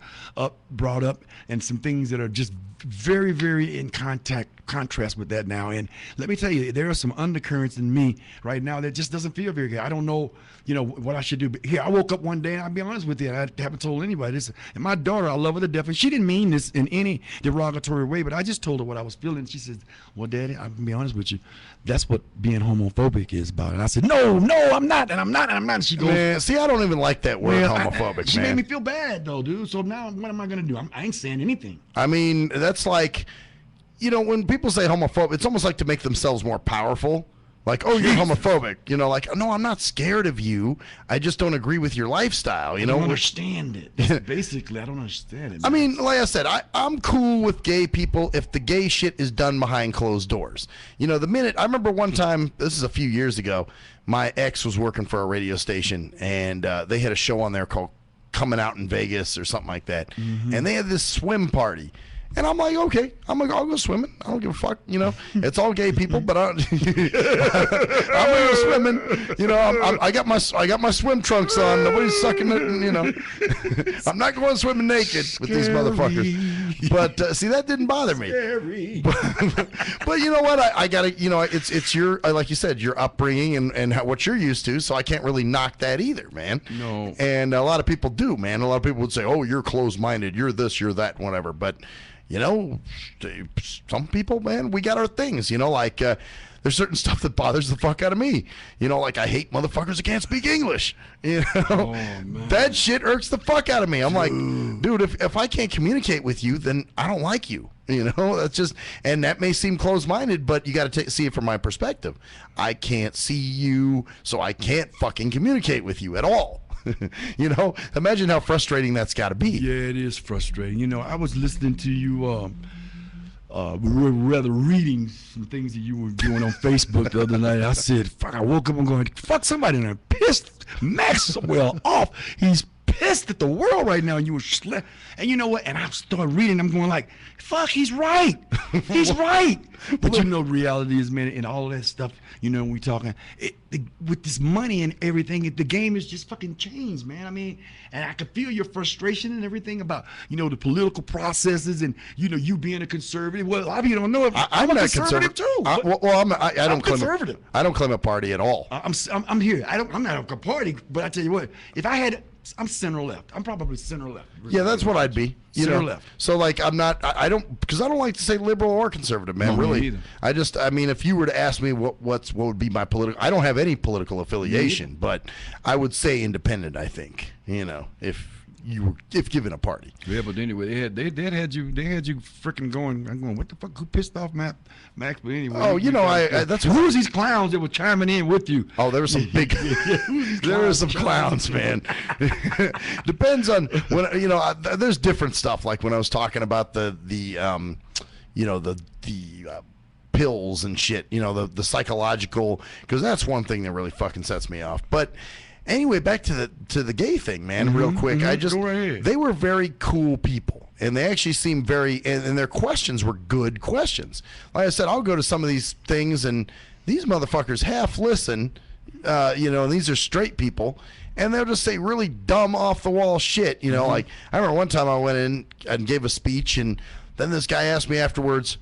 brought up, and some things that are just very, very in contrast with that now. And let me tell you, there are some undercurrents in me right now that just doesn't feel very good. I don't know, what I should do. But here, I woke up one day, and I'll be honest with you, I haven't told anybody this. And my daughter, I love her to death, and she didn't mean this in any derogatory way, but I just told her what I was feeling. She said, well, Daddy, I'm going to be honest with you. That's what being homophobic is about. And I said, no, I'm not, and I'm not, and I'm not. And she goes, man, see, I don't even like that word, homophobic, She made me feel bad, though, dude. So now what am I going to do? I ain't saying anything. That's like, when people say homophobic, it's almost like to make themselves more powerful. Like, oh, you're homophobic. Like, no, I'm not scared of you. I just don't agree with your lifestyle. I don't understand it. Basically, I don't understand it. Man. Like I said, I'm cool with gay people if the gay shit is done behind closed doors. The minute, I remember one time, this is a few years ago, my ex was working for a radio station, and they had a show on there called coming out in Vegas or something like that, and they had this swim party. And I'm like, okay, I'll go swimming. I don't give a fuck, you know. It's all gay people, but I'm gonna go swimming. You know, I got my swim trunks on. Nobody's sucking it, you know. I'm not going swimming naked with these motherfuckers. But see, that didn't bother me. But you know what? I gotta, you know, it's your, like you said, your upbringing and what you're used to. So I can't really knock that either, man. No. And a lot of people do, man. A lot of people would say, oh, you're closed-minded, you're this, you're that, whatever. But you know, some people, man, we got our things, you know, like there's certain stuff that bothers the fuck out of me. You know, like I hate motherfuckers that can't speak English. You know, that shit irks the fuck out of me. I'm like, dude, if I can't communicate with you, then I don't like you. You know, that's just, and that may seem closed-minded, but you got to see it from my perspective. I can't see you, so I can't fucking communicate with you at all. You know, imagine how frustrating that's got to be. Yeah, it is frustrating. You know, I was listening to you, rather reading some things that you were doing on Facebook the other night. I said, fuck, I woke up, I'm going, fuck, somebody done pissed Maxwell off. He's pissed at the world right now, and you were and you know what? And I started reading, I'm going like, fuck, he's right. He's right. But you know, reality is, man, and all that stuff, you know, when we talking, with this money and everything, the game is just fucking changed, man. I mean, and I can feel your frustration and everything about, you know, the political processes and, you know, you being a conservative. Well, a lot of you don't know it. I'm not conservative too. I don't claim conservative. I don't claim a party at all. I'm here. I'm not a party, but I tell you what, if I had, I'm center left. I'm probably center left. Yeah, that's what I'd be. Center left. So like, I'm not. I don't, because I don't like to say liberal or conservative, man. No, really. me either. I mean, if you were to ask me what would be my political, I don't have any political affiliation, but I would say independent. I think, you know, if given a party. Yeah, but anyway, they had you freaking going. I'm going, what the fuck? Who pissed off Max? But anyway. Oh, you know, that's who was these clowns that were chiming in with you? Oh, there were some big. There were some clowns, man. Depends on when, you know. There's different stuff. Like when I was talking about the pills and shit. You know, the psychological, because that's one thing that really fucking sets me off. But anyway, back to the gay thing, man, real quick. They were very cool people, and they actually seemed very, and their questions were good questions. Like I said, I'll go to some of these things, and these motherfuckers half listen, you know, and these are straight people, and they'll just say really dumb, off-the-wall shit, you know, like, I remember one time I went in and gave a speech, and then this guy asked me afterwards,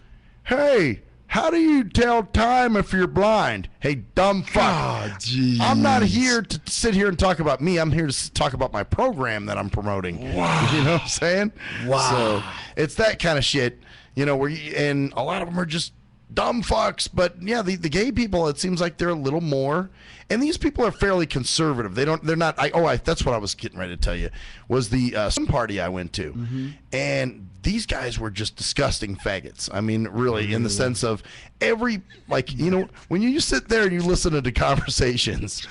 hey, how do you tell time if you're blind? Hey, dumb fuck. Oh, I'm not here to sit here and talk about me. I'm here to talk about my program that I'm promoting. Wow. You know what I'm saying? Wow. So it's that kind of shit, you know, and a lot of them are just dumb fucks. But yeah, the gay people, it seems like they're a little more. And these people are fairly conservative. They're not. That's what I was getting ready to tell you. Was the swim party I went to, and these guys were just disgusting faggots. I mean, really, in the sense of you know, when you sit there and you listen to the conversations.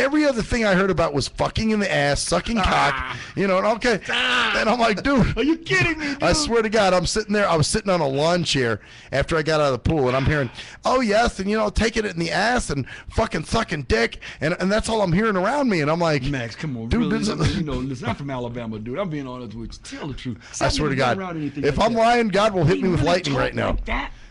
Every other thing I heard about was fucking in the ass, sucking cock, you know, and okay. And I'm like, dude. Are you kidding me, dude? I swear to God, I'm sitting there. I was sitting on a lawn chair after I got out of the pool, and I'm hearing, oh, yes, and, you know, taking it in the ass and fucking sucking dick, and that's all I'm hearing around me. And I'm like, Max, come on. Dude, really, you know, listen, I'm from Alabama, dude. I'm being honest with you. Tell the truth. I swear to God, if I'm lying, God will hit me with lightning right now.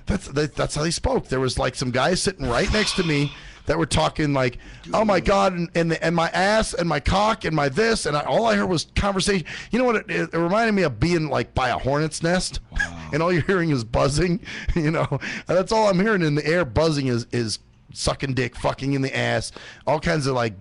That's how he spoke. There was like some guys sitting right next to me that were talking like, oh my God, and my ass and my cock and my this, and all I heard was conversation. You know what? It reminded me of being like by a hornet's nest, and all you're hearing is buzzing. You know, and that's all I'm hearing in the air. Buzzing is sucking dick, fucking in the ass, all kinds of like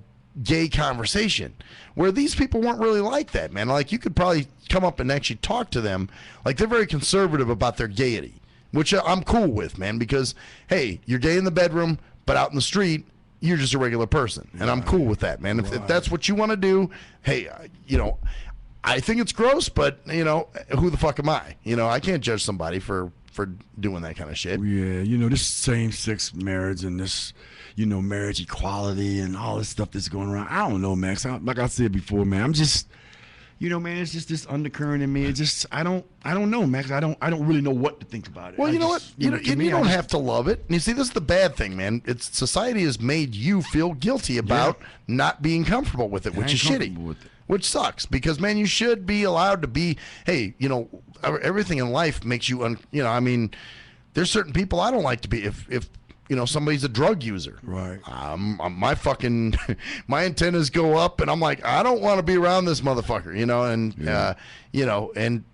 gay conversation. Where these people weren't really like that, man. Like you could probably come up and actually talk to them. Like they're very conservative about their gaiety, which I'm cool with, man. Because hey, you're gay in the bedroom. But out in the street, you're just a regular person, and I'm cool with that, man. If that's what you want to do, hey, you know, I think it's gross, but you know, who the fuck am I? You know, I can't judge somebody for doing that kind of shit. Yeah, you know, this same-sex marriage and this, you know, marriage equality and all this stuff that's going around. I don't know, Max. Like I said before, man, I'm just. You know, man, it's just this undercurrent in me. It's just I don't know, Max. I don't really know what to think about it. Well, you know what? You don't have to love it. And you see, this is the bad thing, man. Society has made you feel guilty about not being comfortable with it, which is shitty. which sucks because, man, you should be allowed to be, hey, you know, everything in life makes you, you know, I mean, there's certain people I don't like to be. If you know, somebody's a drug user. Right. My fucking, my antennas go up and I'm like, I don't want to be around this motherfucker, you know, and, you know, and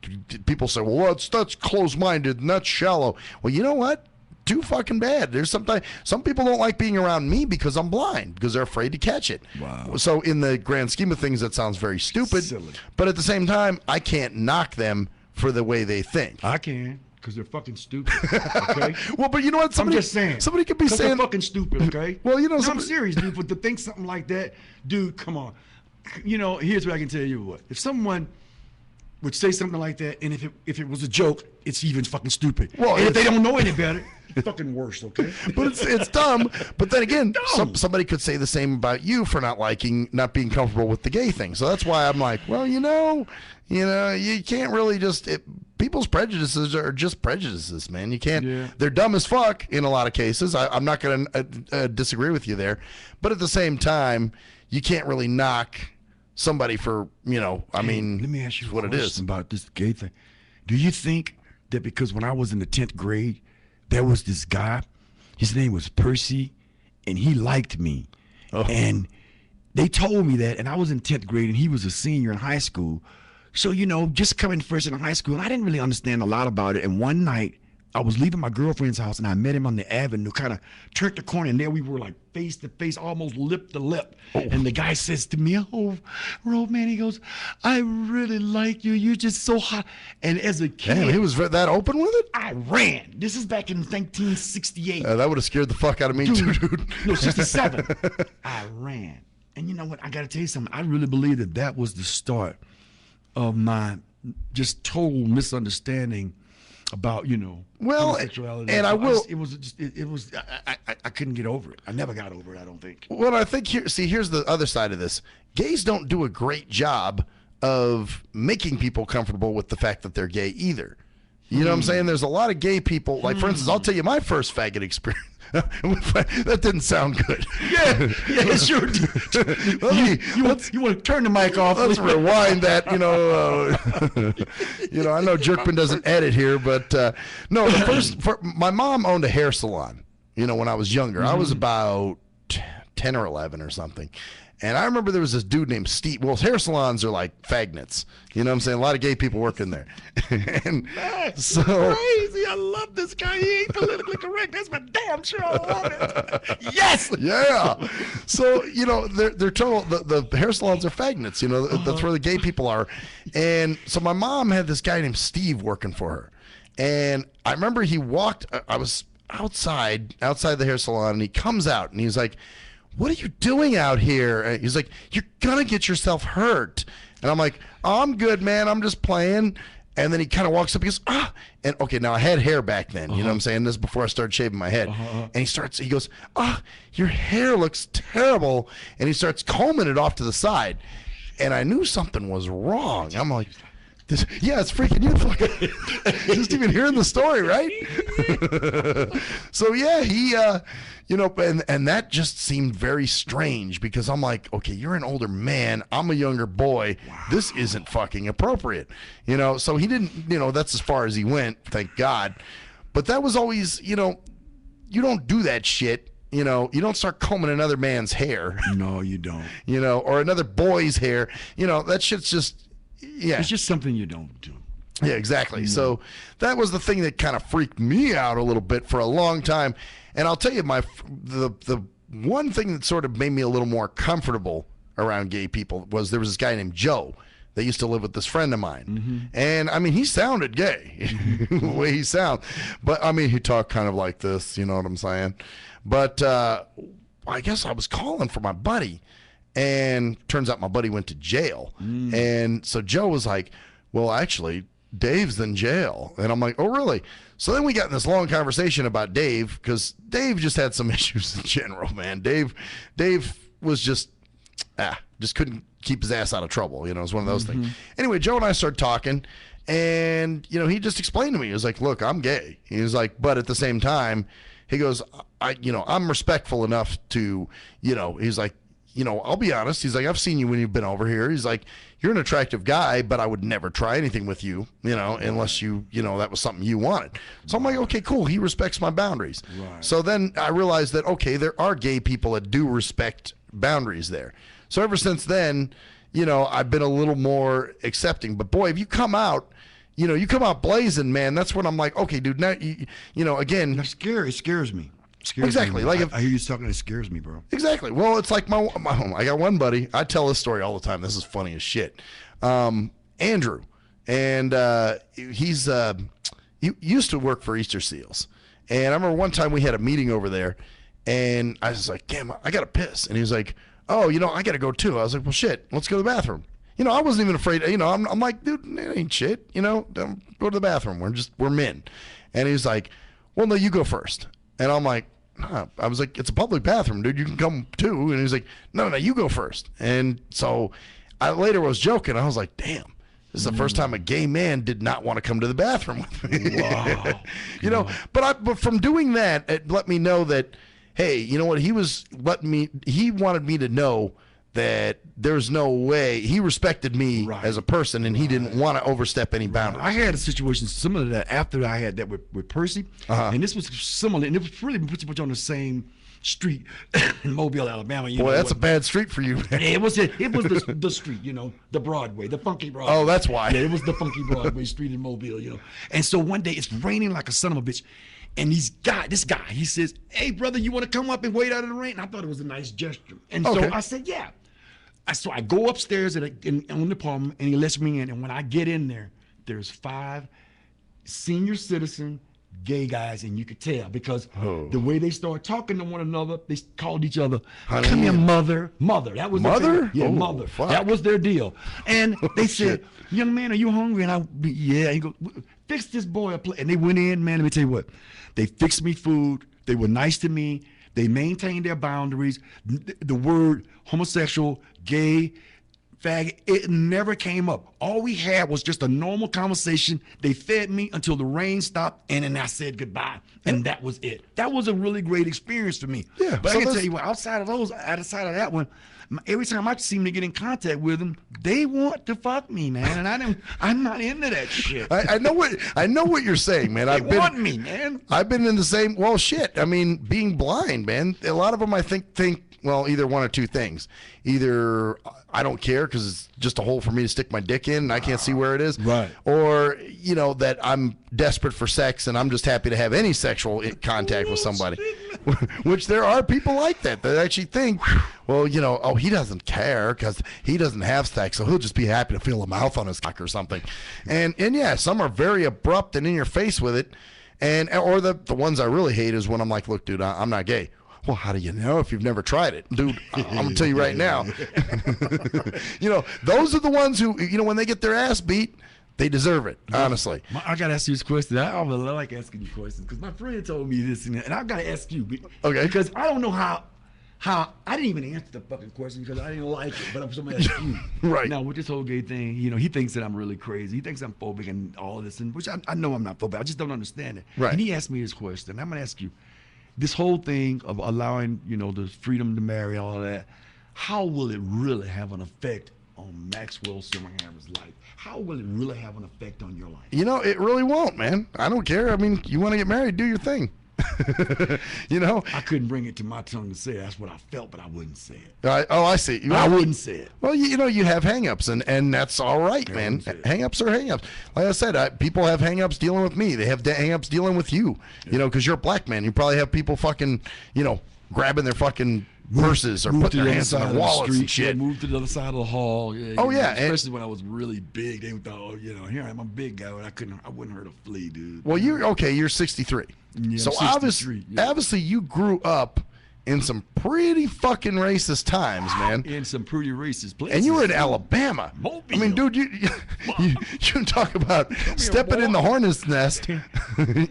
people say, well, that's close-minded and that's shallow. Well, you know what? Too fucking bad. There's sometimes some people don't like being around me because I'm blind, because they're afraid to catch it. Wow. So in the grand scheme of things, that sounds very stupid. Silly. But at the same time, I can't knock them for the way they think. I can. Because they're fucking stupid, okay? Well, but you know what? I'm just saying. Somebody could be saying they're fucking stupid, okay? Well, you know, no, I'm serious, dude. But to think something like that, dude, come on. You know, here's what I can tell you. What if someone would say something like that, and if it was a joke, it's even fucking stupid. Well, and if they don't know any better, it's fucking worse, okay? But it's dumb. But then again, somebody could say the same about you for not being comfortable with the gay thing. So that's why I'm like, well, you know, you can't really just. People's prejudices are just prejudices, man. You can't. Yeah. They're dumb as fuck in a lot of cases. I'm not going to disagree with you there, but at the same time, you can't really knock somebody for, you know. I mean, let me ask you what it is about this gay thing. Do you think that because when I was in the 10th grade, there was this guy, his name was Percy, and he liked me, and they told me that, and I was in 10th grade, and he was a senior in high school. So, you know, just coming first in high school, I didn't really understand a lot about it. And one night, I was leaving my girlfriend's house, and I met him on the avenue, kind of turned the corner, and there we were, like, face to face, almost lip to lip. Oh. And the guy says to me, oh, Ro, man, he goes, I really like you. You're just so hot. And as a kid. Damn, he was that open with it? I ran. This is back in 1968. That would have scared the fuck out of me, too, dude. No, 67. I ran. And you know what? I got to tell you something. I really believe that was the start of my just total misunderstanding about, you know, homosexuality. And I couldn't get over it. I never got over it, I don't think. Well, I think here's the other side of this. Gays don't do a great job of making people comfortable with the fact that they're gay either. You know what I'm saying? There's a lot of gay people, like, for instance, I'll tell you my first faggot experience. That didn't sound good. Yeah, it sure did. You want to turn the mic off? Let's rewind that. You know, I know Jerkman doesn't edit here, but no. My mom owned a hair salon. You know, when I was younger, I was about 10 or 11 or something. And I remember there was this dude named Steve. Well, hair salons are like fagnets. You know what I'm saying? A lot of gay people working there. And that's so crazy. I love this guy. He ain't politically correct. That's my damn sure. I love it. Yes. Yeah. So, you know, they're total, the hair salons are fagnets. You know, that's where the gay people are. And so my mom had this guy named Steve working for her. And I remember he walked, I was outside the hair salon, and he comes out and he's like, what are you doing out here? And he's like, you're gonna get yourself hurt. And I'm like, oh, I'm good, man. I'm just playing. And then he kind of walks up. He goes, ah. And okay, now I had hair back then. You know what I'm saying? This is before I started shaving my head. And he goes, ah, your hair looks terrible. And he starts combing it off to the side. And I knew something was wrong. I'm like, yeah, it's freaking you. Just even hearing the story, right? So yeah, he, you know, and that just seemed very strange because I'm like, okay, you're an older man, I'm a younger boy. Wow. This isn't fucking appropriate, you know. So he didn't, you know, that's as far as he went, thank God. But that was always, you know, you don't do that shit. You know, you don't start combing another man's hair. No, you don't. You know, or another boy's hair. You know, that shit's just. Yeah, it's just something you don't do. Yeah, exactly. So that was the thing that kind of freaked me out a little bit for a long time. And I'll tell you, the one thing that sort of made me a little more comfortable around gay people was there was this guy named Joe that used to live with this friend of mine. And I mean, he sounded gay the way he sounded, but I mean, he talked kind of like this, you know what I'm saying? But I guess I was calling for my buddy. And turns out my buddy went to jail. And so Joe was like, well, actually, Dave's in jail. And I'm like, oh, really? So then we got in this long conversation about Dave, because Dave just had some issues in general, man. Dave was just couldn't keep his ass out of trouble. You know, it was one of those things. Anyway, Joe and I started talking, and, you know, he just explained to me. He was like, look, I'm gay. He was like, but at the same time, he goes, I'm respectful enough to, you know, he's like, I'll be honest. He's like, I've seen you when you've been over here. He's like, you're an attractive guy, but I would never try anything with you, unless that was something you wanted. So I'm like, okay, cool. He respects my boundaries. Right. So then I realized that, okay, there are gay people that do respect boundaries there. So ever since then, I've been a little more accepting. But boy, if you come out, you come out blazing, man, that's when I'm like, okay, dude, now, again. That's scary. It scares me. Exactly. Me. Like if I hear you talking, it scares me, bro. Exactly. Well, it's like my I got one buddy. I tell this story all the time. This is funny as shit. Andrew, and he used to work for Easter Seals. And I remember one time we had a meeting over there, and I was like, damn, I got to piss. And he was like, oh, I got to go too. I was like, well, shit, let's go to the bathroom. I wasn't even afraid. I'm like, dude, it ain't shit. Don't go to the bathroom. We're men. And he was like, well, no, you go first. And I'm like, nah. I was like, it's a public bathroom, dude. You can come too. And he's like, no, you go first. And so I later was joking. I was like, damn, this is the first time a gay man did not want to come to the bathroom with me. Wow. But from doing that, it let me know that, hey, you know what? He wanted me to know that there's no way. He respected me as a person, and he didn't want to overstep any boundaries. I had a situation similar to that after I had that with Percy, and this was similar, and it was really pretty much on the same street in Mobile, Alabama. Boy, that's a bad street for you. It was the street, the Broadway, the funky Broadway. Oh, that's why. Yeah, it was the funky Broadway street in Mobile, And so one day it's raining like a son of a bitch. And this guy, he says, hey, brother, you want to come up and wait out in the rain? And I thought it was a nice gesture. And so I said, yeah. So I go upstairs on the apartment, and he lets me in. And when I get in there, there's 5 senior citizen gay guys, and you could tell because the way they started talking to one another, they called each other, honey, come here, mother. That was mother? Yeah, oh, mother. Fuck. That was their deal. And they said, young man, are you hungry? And yeah. He goes, fix this boy a plate. And they went in, man, let me tell you what. They fixed me food. They were nice to me. They maintained their boundaries. The word homosexual, gay, faggot, it never came up. All we had was just a normal conversation. They fed me until the rain stopped, and then I said goodbye. And that was it. That was a really great experience for me. Yeah, but so I can tell you what, outside of that one, every time I seem to get in contact with them, they want to fuck me, man. And I'm not into that shit. I know what you're saying, man. They want me, man. I've been in the same. Well, shit. I mean, being blind, man. A lot of them, I think. Well, either one or two things. Either I don't care because it's just a hole for me to stick my dick in and I can't see where it is. Right. Or, that I'm desperate for sex and I'm just happy to have any sexual contact with somebody. Which there are people like that actually think, well, he doesn't care because he doesn't have sex, so he'll just be happy to feel a mouth on his cock or something. And yeah, some are very abrupt and in your face with it. Or the ones I really hate is when I'm like, look, dude, I'm not gay. Well, how do you know if you've never tried it? Dude, I'm going to tell you right now. Those are the ones who, when they get their ass beat, they deserve it, honestly. I got to ask you this question. I really like asking you questions because my friend told me this and I got to ask you. Okay. Because I don't know how I didn't even answer the fucking question because I didn't like it, but I'm somebody ask you. Right. Now, with this whole gay thing, he thinks that I'm really crazy. He thinks I'm phobic and all of this, which I know I'm not phobic. I just don't understand it. Right. And he asked me this question. I'm going to ask you. This whole thing of allowing, the freedom to marry, all of that, how will it really have an effect on Maxwell Silverhammer's life? How will it really have an effect on your life? It really won't, man. I don't care. I mean, you want to get married, do your thing. I couldn't bring it to my tongue to say it. That's what I felt, but I wouldn't say it. I see. I wouldn't say it. Well, you have hang-ups, and that's all right, man. Hang-ups are hang-ups. Like I said, people have hang-ups dealing with me. They have hang-ups dealing with you, because you're a black man. You probably have people fucking, grabbing their fucking purses or putting their hands on their wallets and shit. Move to the other side of the hall. Yeah, yeah. Especially when I was really big. They thought, here I am, I'm a big guy, but I wouldn't hurt a flea, dude. Well, you're 63. Yeah, so 63, obviously you grew up in some pretty fucking racist times, man. In some pretty racist places. And you were in Alabama. Mobile. I mean, dude, you talk about stepping in the hornet's nest. Yeah,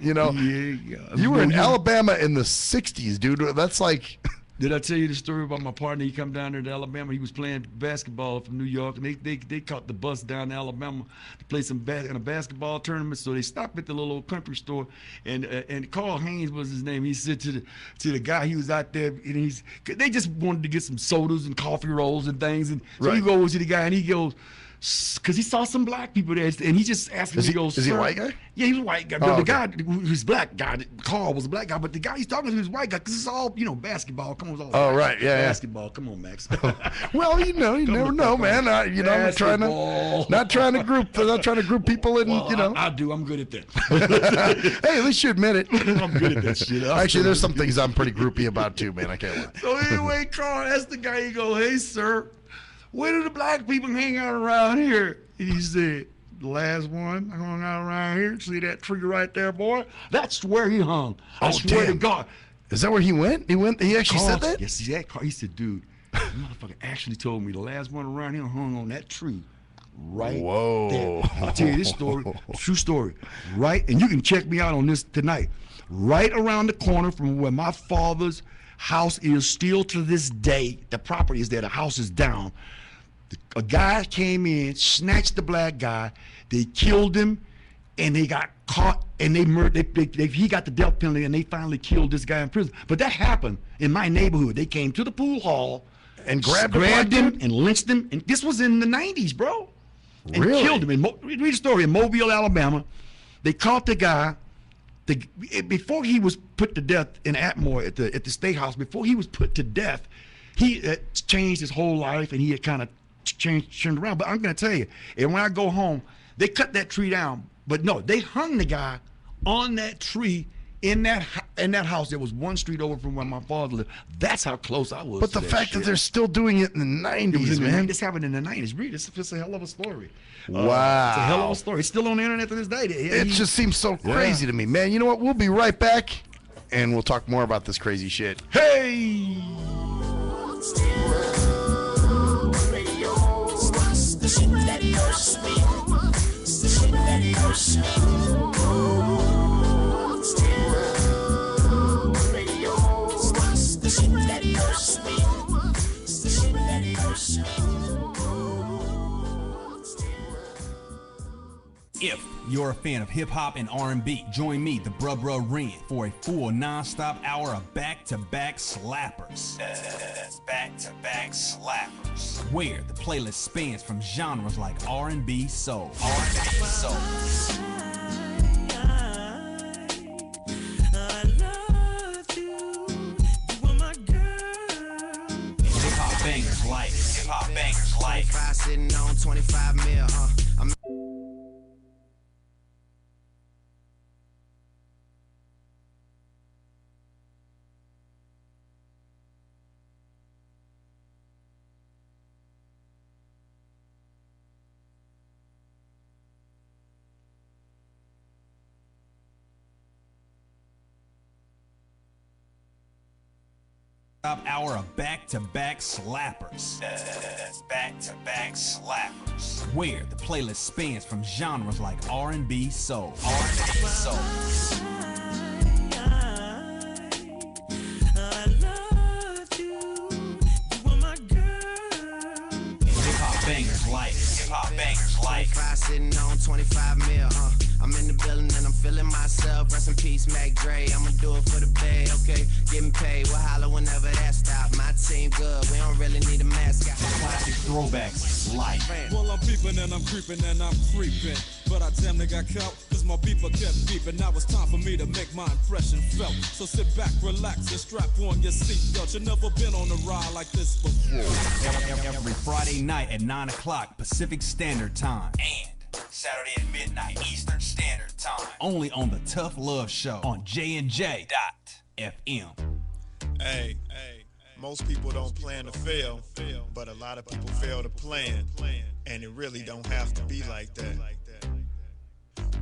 you were in Alabama in the 60s, dude. That's like Did I tell you the story about my partner? He come down there to Alabama. He was playing basketball from New York, and they caught the bus down to Alabama to play in a basketball tournament. So they stopped at the little old country store, and Carl Haynes was his name. He said to the guy, he was out there, and they just wanted to get some sodas and coffee rolls and things. And so he goes to the guy, and he goes, because he saw some black people there, and he just asked him, he goes, is he a white guy? Yeah, he was a white guy. The guy who's black guy, Carl was a black guy, but the guy he's talking to is a white guy, because it's all, basketball. Come on, it's all basketball. Come on, Max. Well, you never know, man. I'm not trying to group people in. I do. I'm good at that. Hey, at least you admit it. I'm good at that shit. Actually, there's some things I'm pretty groupie about too, man. I can't lie. So anyway, Carl asked the guy. He goes, "Hey, sir, where do the black people hang out around here?" And he said, "The last one hung out around here. See that tree right there, boy? That's where he hung. I swear to God." Is that where he went? He actually said that? Yes, he said, "Dude, the motherfucker actually told me the last one around here hung on that tree right there." I'll tell you this story, true story. Right, and you can check me out on this tonight. Right around the corner from where my father's house is still to this day. The property is there. The house is down. A guy came in, snatched the black guy. They killed him, and they got caught, and they murdered. He got the death penalty, and they finally killed this guy in prison. But that happened in my neighborhood. They came to the pool hall and grabbed him and lynched him. And this was in the 90s, bro. And really? Killed him. Read the story. In Mobile, Alabama, they caught the guy. Before he was put to death in Atmore at the state house, before he was put to death, he changed his whole life, and he had kind of turned around. But I'm going to tell you, and when I go home, they cut that tree down. But no, they hung the guy on that tree in that house. There was one street over from where my father lived. That's how close I was. But the fact that they're still doing it in the 90s, man. This happened in the 90s. Read, it's a hell of a story. Wow. It's a hell of a story. It's still on the internet to this day. It just seems so crazy to me, man. You know what? We'll be right back, and we'll talk more about this crazy shit. Hey! If you're a fan of hip-hop and R&B, join me, the Bruh Ren, for a full non-stop hour of back-to-back slappers. Back-to-back slappers. Where the playlist spans from genres like R&B, soul, hip-hop bangers like. Sitting on 25 mil, Top hour of back-to-back slappers. Back-to-back slappers. Where the playlist spans from genres like R&B, soul, hip-hop bangers like. Sitting on 25 mil, I'm in the building and I'm feeling myself. Rest in peace, Mac Dre. I'ma do it for the bay, okay? Getting paid, we'll holler whenever that stop. My team good, we don't really need a mascot. Classic throwbacks like. Well, I'm peeping and I'm creeping and I'm creeping. But I damn near got caught, cause my beeper kept beeping. Now it's time for me to make my impression felt. So sit back, relax, and strap on your seatbelt. You've never been on a ride like this before. Every Friday night at 9 o'clock Pacific Standard Time. And Saturday at midnight Eastern Standard Time. Only on the Tough Love Show on JNJ.FM. Hey, most people don't plan to fail, but a lot of people fail to plan, and it really don't have to be like that.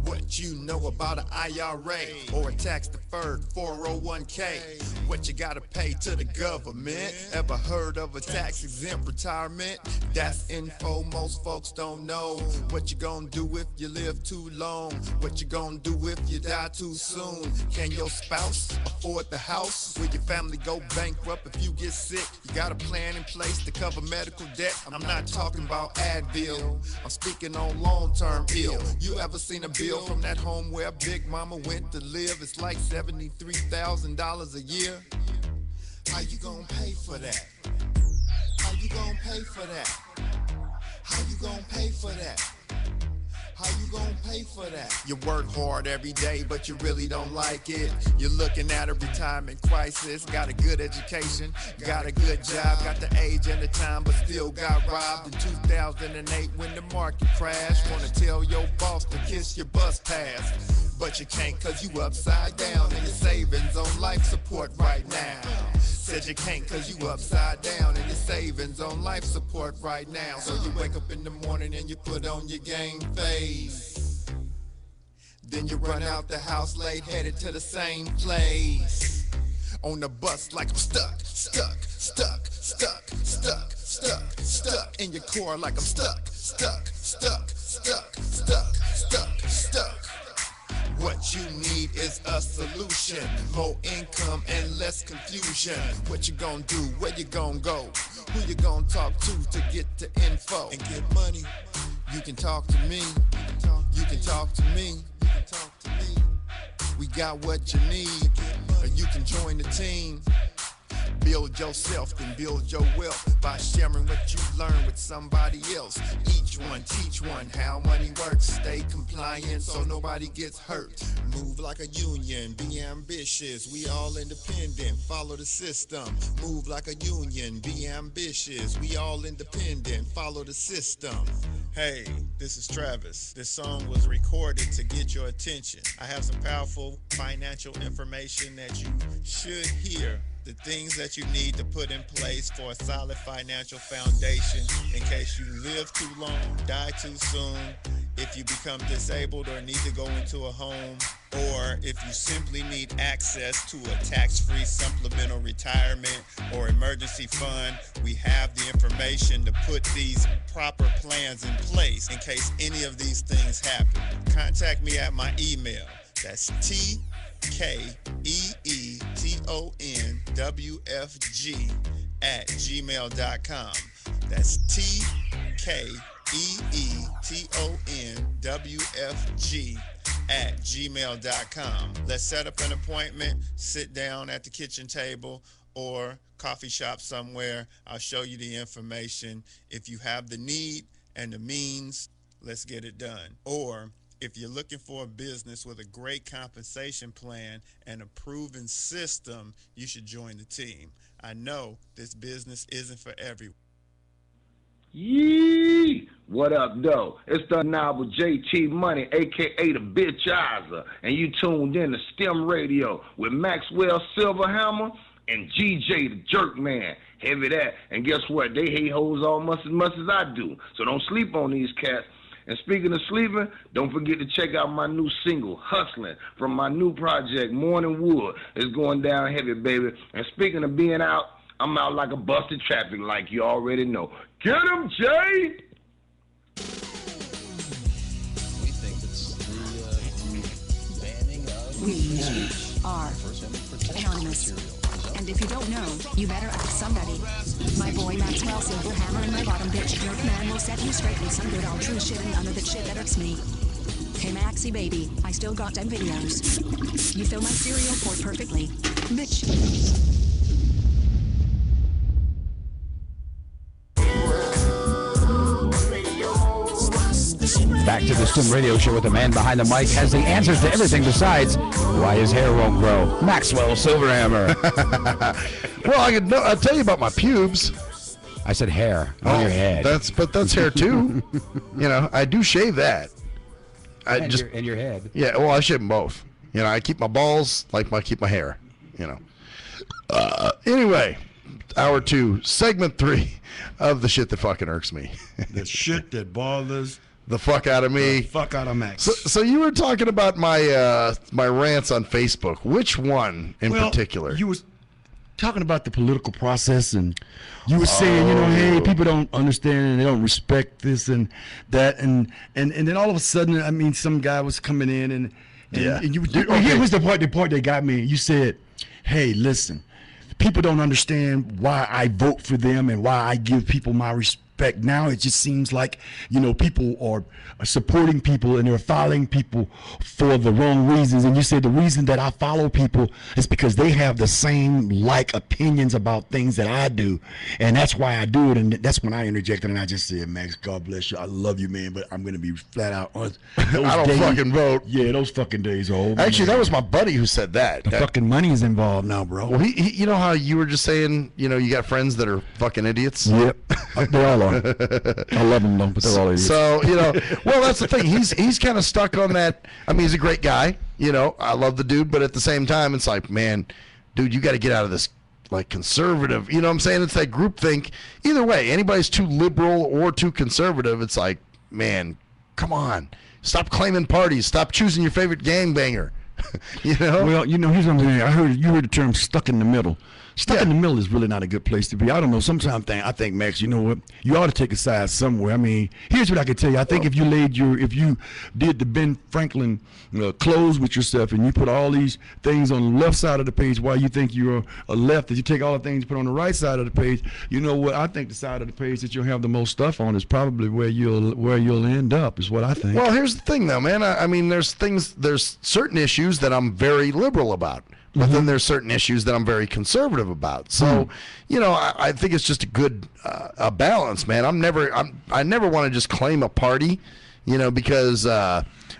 What you know about an IRA or a tax-deferred 401k? What you gotta pay to the government? Ever heard of a tax-exempt retirement? That's info most folks don't know. What you gonna do if you live too long? What you gonna do if you die too soon? Can your spouse afford the house? Will your family go bankrupt if you get sick? You got a plan in place to cover medical debt? I'm not talking about Advil, I'm speaking on long-term ill. You ever seen a bill from that home where Big Mama went to live? It's like $73,000 a year. How you gonna pay for that? How you gonna pay for that? How you gonna pay for that? How you gonna pay for that? You work hard every day, but you really don't like it. You're looking at a retirement crisis. Got a good education, got a good job, got the age and the time, but still got robbed in 2008 when the market crashed. Wanna tell your boss to kiss your bus pass, but you can't cause you upside down and your savings on life support right now. Said you can't cause you upside down and your savings on life support right now. So you wake up in the morning and you put on your game face. Then you run out the house late, headed to the same place. On the bus like I'm stuck, stuck, stuck, stuck, stuck, stuck, stuck. In your core like I'm stuck, stuck, stuck, stuck, stuck, stuck, stuck. What you need is a solution, more income and less confusion. What you gonna do, where you gonna go, who you gonna talk to get the info and get money. You can talk to me, you can talk to me, you can talk to me. We got what you need, or you can join the team. Build yourself, then build your wealth by sharing what you learn with somebody else. Each one, teach one how money works. Stay compliant so nobody gets hurt. Move like a union, be ambitious. We all independent, follow the system. Move like a union, be ambitious. We all independent, follow the system. Hey, this is Travis. This song was recorded to get your attention. I have some powerful financial information that you should hear. The things that you need to put in place for a solid financial foundation in case you live too long, die too soon, if you become disabled or need to go into a home, or if you simply need access to a tax-free supplemental retirement or emergency fund. We have the information to put these proper plans in place in case any of these things happen. Contact me at my email. That's TKEETONWFG@gmail.com. That's TKEETONWFG@gmail.com. Let's set up an appointment, sit down at the kitchen table or coffee shop somewhere. I'll show you the information. If you have the need and the means, let's get it done. Or if you're looking for a business with a great compensation plan and a proven system, you should join the team. I know this business isn't for everyone. Yee! What up, though? It's the novel JT Money, a.k.a. the Bitchizer, and you tuned in to STIM Radio with Maxwell Silverhammer and GJ the Jerkman. Heavy that. And guess what? They hate hoes almost as much as I do, so don't sleep on these cats. And speaking of sleeping, don't forget to check out my new single, Hustling, from my new project, Morning Wood. It's going down heavy, baby. And speaking of being out, I'm out like a busted traffic, like you already know. Get him, Jay! We are anonymous. And if you don't know, you better ask somebody. My boy Maxwell Silverhammer and my bottom bitch Jerk Man will set you straight with some good old true shit and none of that shit that irks me. Hey Maxie baby, I still got them videos. You fill my cereal port perfectly. Bitch. Back to the STIM radio show with the man behind the mic has the answers to everything besides why his hair won't grow. Maxwell Silverhammer. Well, I'll tell you about my pubes. I said hair on your head. That's hair too. You know, I do shave that. And your head. Yeah, well, I shave them both. You know, I keep my balls like I keep my hair. You know. Anyway, hour 2, segment 3 of the shit that fucking irks me. The shit that bothers the fuck out of me. The fuck out of Max. So you were talking about my my rants on Facebook. Which one in particular? You was talking about the political process, and you were saying, you know, hey, people don't understand and they don't respect this and that, and then all of a sudden, I mean, some guy was coming in and yeah. And you here was the part that got me. You said, hey, listen, people don't understand why I vote for them and why I give people my respect. Now it just seems like, people are supporting people and they're following people for the wrong reasons. And you say the reason that I follow people is because they have the same opinions about things that I do, and that's why I do it. And that's when I interjected and I just said, Max, God bless you, I love you, man, but I'm gonna be flat out on I don't fucking vote. Yeah, those fucking days are over. Actually, that was my buddy who said that. The fucking money is involved now, bro. Well, he you know how you were just saying, you got friends that are fucking idiots. Yep, they all are. I love them though, but they're all idiots. So well, that's the thing. He's kind of stuck on that. I mean, he's a great guy. I love the dude, but at the same time, it's like, man, dude, you got to get out of this conservative. You know what I'm saying? It's that groupthink. Either way, anybody's too liberal or too conservative. It's like, man, come on, stop claiming parties. Stop choosing your favorite gangbanger. Well, here's something. I heard you heard the term "stuck in the middle." Stuck in the middle is really not a good place to be. I don't know. Sometimes I think, Max, you know what? You ought to take a side somewhere. I mean, here's what I can tell you. I think if you did the Ben Franklin close with yourself and you put all these things on the left side of the page while you think you're a left, if you take all the things you put on the right side of the page, you know what? I think the side of the page that you'll have the most stuff on is probably where you'll end up, is what I think. Well, here's the thing, though, man. I mean, there's certain issues that I'm very liberal about. But then there's certain issues that I'm very conservative about. So, I think it's just a good a balance, man. I never want to just claim a party, because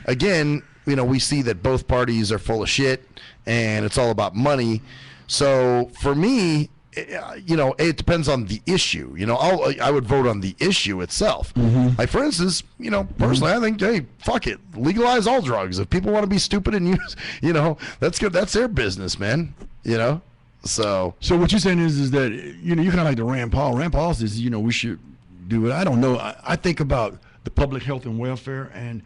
again, we see that both parties are full of shit and it's all about money. So for me, it depends on the issue. I would vote on the issue itself. Like, for instance, personally, I think, hey, fuck it, legalize all drugs. If people want to be stupid and use, that's good. That's their business, man. So what you're saying is that you're kind of like the Rand Paul. Rand Paul says, we should do it. I don't know. I think about the public health and welfare, and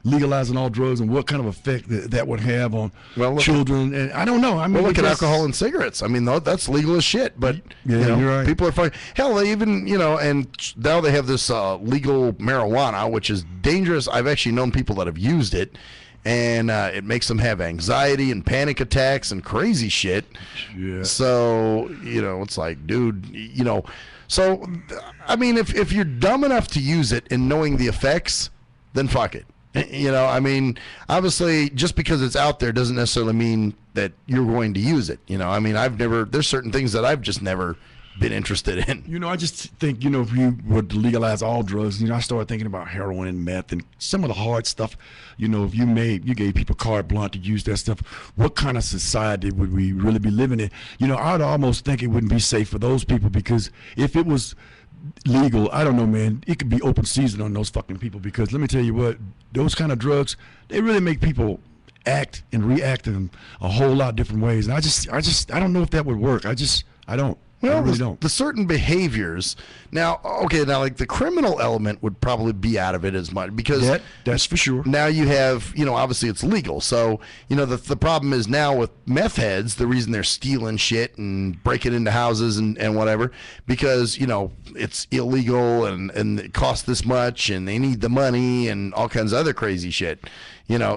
legalizing all drugs and what kind of effect that would have on children. And I don't know. I mean, look at alcohol and cigarettes. I mean, that's legal as shit. But you're right. People are fine. Hell, they even and now they have this legal marijuana, which is dangerous. I've actually known people that have used it, and it makes them have anxiety and panic attacks and crazy shit. Yeah. So it's like, dude, So I mean, if you're dumb enough to use it and knowing the effects, then fuck it. I mean, obviously, just because it's out there doesn't necessarily mean that you're going to use it. I mean, there's certain things that I've just never been interested in. I just think, if you would legalize all drugs, I started thinking about heroin and meth and some of the hard stuff. If you gave people carte blanche to use that stuff, what kind of society would we really be living in? I'd almost think it wouldn't be safe for those people, because if it was legal, I don't know, man, it could be open season on those fucking people, because let me tell you what, those kind of drugs, they really make people act and react in a whole lot of different ways. And I don't know if that would work. I don't. Well, I really don't. The certain behaviors. Now, like the criminal element would probably be out of it as much, because that's for sure. Now you have, obviously it's legal. So, the problem is now with meth heads, the reason they're stealing shit and breaking into houses and whatever, because, it's illegal and it costs this much and they need the money and all kinds of other crazy shit.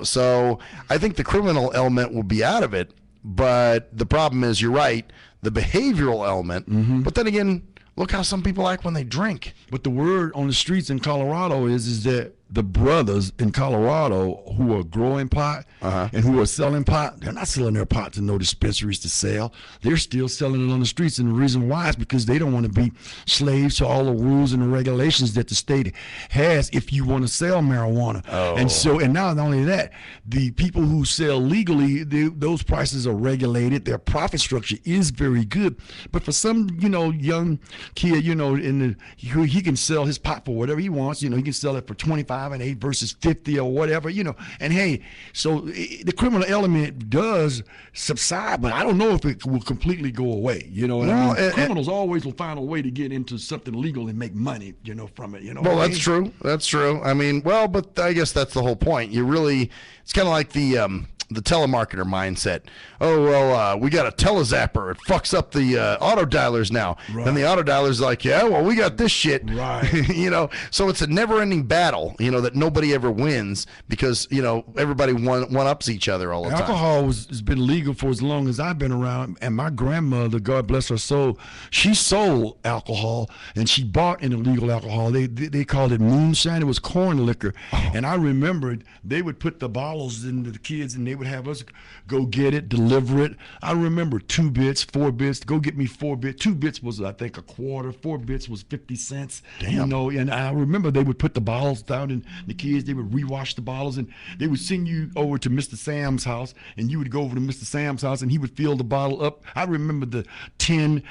So I think the criminal element will be out of it. But the problem is, you're right, the behavioral element. But then again, look how some people act when they drink. But the word on the streets in Colorado is that the brothers in Colorado who are growing pot and who are selling pot, they're not selling their pot to no dispensaries to sell. They're still selling it on the streets. And the reason why is because they don't want to be slaves to all the rules and the regulations that the state has if you want to sell marijuana. And not only that, the people who sell legally, those prices are regulated. Their profit structure is very good. But for some, young kid, he can sell his pot for whatever he wants. He can sell it for 25 and 8 versus 50 or whatever, and hey, so the criminal element does subside, but I don't know if it will completely go away. Criminals always will find a way to get into something legal and make money, from it. Well, that's true. I mean, but I guess that's the whole point. It's kind of like the the telemarketer mindset. Oh, well, we got a telezapper. It fucks up the auto dialers now. Right. And the auto dialer's like, yeah, well, we got this shit. Right. You know, so it's a never-ending battle, you know, that nobody ever wins because, you know, everybody one-ups each other all the time. Alcohol has been legal for as long as I've been around, and my grandmother, God bless her soul, she sold alcohol, and she bought an illegal alcohol. They called it moonshine. It was corn liquor. And I remembered they would put the bottles into the kids, and they would have us go get it, deliver it. I remember 2 bits, 4 bits, go get me 4 bits. 2 bits was, I think, a quarter. 4 bits was 50 cents. Damn. You know, and I remember they would put the bottles down, and the kids, they would rewash the bottles, and they would send you over to Mr. Sam's house, and you would go over to Mr. Sam's house, and he would fill the bottle up. I remember the tin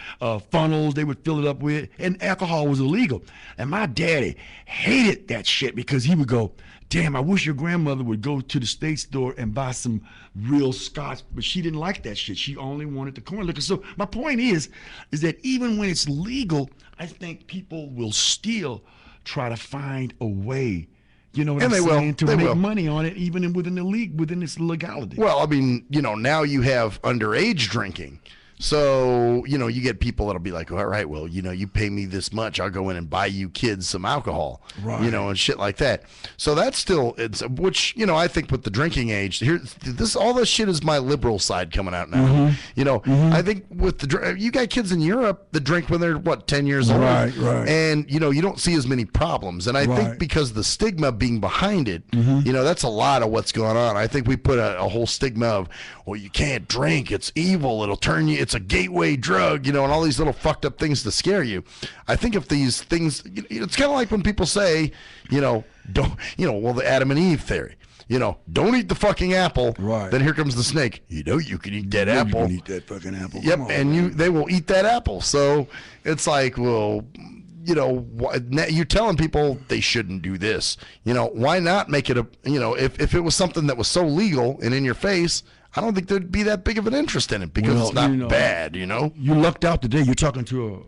funnels they would fill it up with, and alcohol was illegal. And my daddy hated that shit because he would go, damn, I wish your grandmother would go to the state store and buy some real scotch, but she didn't like that shit. She only wanted the corn liquor. So my point is that even when it's legal, I think people will still try to find a way, you know what I'm saying, to make money on it, even within the league, within its legality. Well, I mean, you know, now you have underage drinking. So, you know, you get people that'll be like, all right, well, you know, you pay me this much, I'll go in and buy you kids some alcohol, right, you know, and shit like that. So that's still, which, you know, I think with the drinking age, all this shit is my liberal side coming out now. Mm-hmm. You know, I think with you got kids in Europe that drink when they're, 10 years old? Right. And, you know, you don't see as many problems. And I think because the stigma being behind it, you know, that's a lot of what's going on. I think we put a whole stigma of, well, you can't drink, it's evil, it'll turn you, it's a gateway drug, you know, and all these little fucked up things to scare you. I think if these things, it's kind of like when people say, you know, don't, you know, well, the Adam and Eve theory, you know, don't eat the fucking apple. Right. Then here comes the snake. You know, you can eat that apple. You can eat that fucking apple. Yep, Come on, and man. they will eat that apple. So it's like, well, you know, you're telling people they shouldn't do this. You know, why not make it a, you know, if it was something that was so legal and in your face, I don't think there'd be that big of an interest in it because it's not bad, you know? You lucked out today. You're talking to a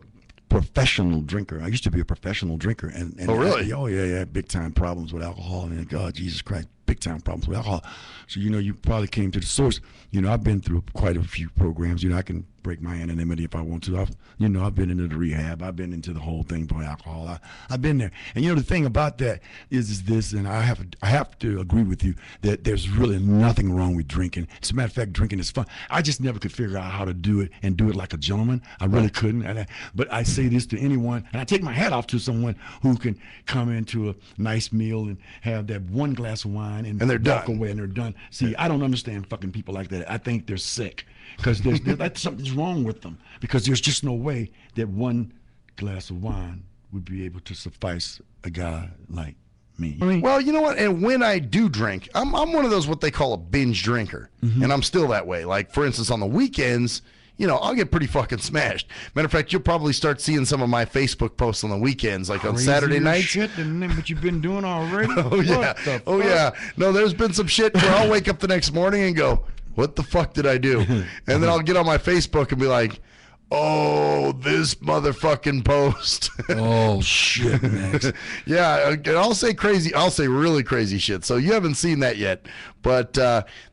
professional drinker. I used to be a professional drinker. And oh, really? Yeah. Big time problems with alcohol. And God, Jesus Christ, big time problems with alcohol. So, you know, you probably came to the source. You know, I've been through quite a few programs. You know, I can break my anonymity if I want to. I've been into the rehab. I've been into the whole thing for alcohol. I've been there. And you know, the thing about that is this, and I have to agree with you that there's really nothing wrong with drinking. As a matter of fact, drinking is fun. I just never could figure out how to do it and do it like a gentleman. I really couldn't. But I say this to anyone, and I take my hat off to someone who can come into a nice meal and have that one glass of wine and they're walk done. away and they're done. See, I don't understand fucking people like that. I think they're sick because something's wrong with them because there's just no way that one glass of wine would be able to suffice a guy like me. Well, you know what? And when I do drink, I'm one of those what they call a binge drinker, and I'm still that way. Like, for instance, on the weekends, you know, I'll get pretty fucking smashed. Matter of fact, you'll probably start seeing some of my Facebook posts on the weekends, like on Saturday nights. Shit than what you've been doing already. Oh yeah. No, there's been some shit where I'll wake up the next morning and go, "What the fuck did I do?" And then I'll get on my Facebook and be like, "Oh, this motherfucking post." Oh shit, Max. Yeah, and I'll say really crazy shit. So you haven't seen that yet, but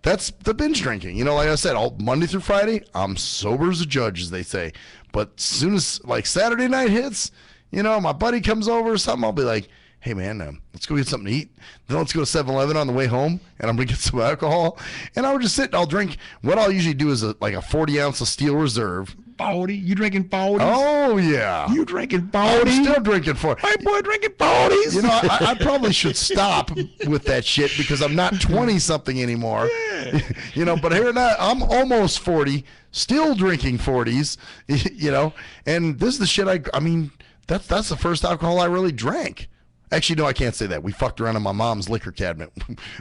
that's the binge drinking. You know, like I said, all Monday through Friday, I'm sober as a judge, as they say. But as soon as like Saturday night hits, you know, my buddy comes over or something, I'll be like, "Hey man, let's go get something to eat. Then let's go to 7-Eleven on the way home, and I'm gonna get some alcohol." And I would just sit and I'll drink. What I'll usually do is like a 40 ounce of Steel Reserve. 40? You drinking 40s? Oh yeah. You drinking 40? I'm still drinking 40. White boy drinking 40s? You know, I probably should stop with that shit because I'm not 20 something anymore. Yeah. You know, but here now I'm almost 40, still drinking 40s. You know, and this is the shit I mean. That's the first alcohol I really drank. Actually, no, I can't say that. We fucked around in my mom's liquor cabinet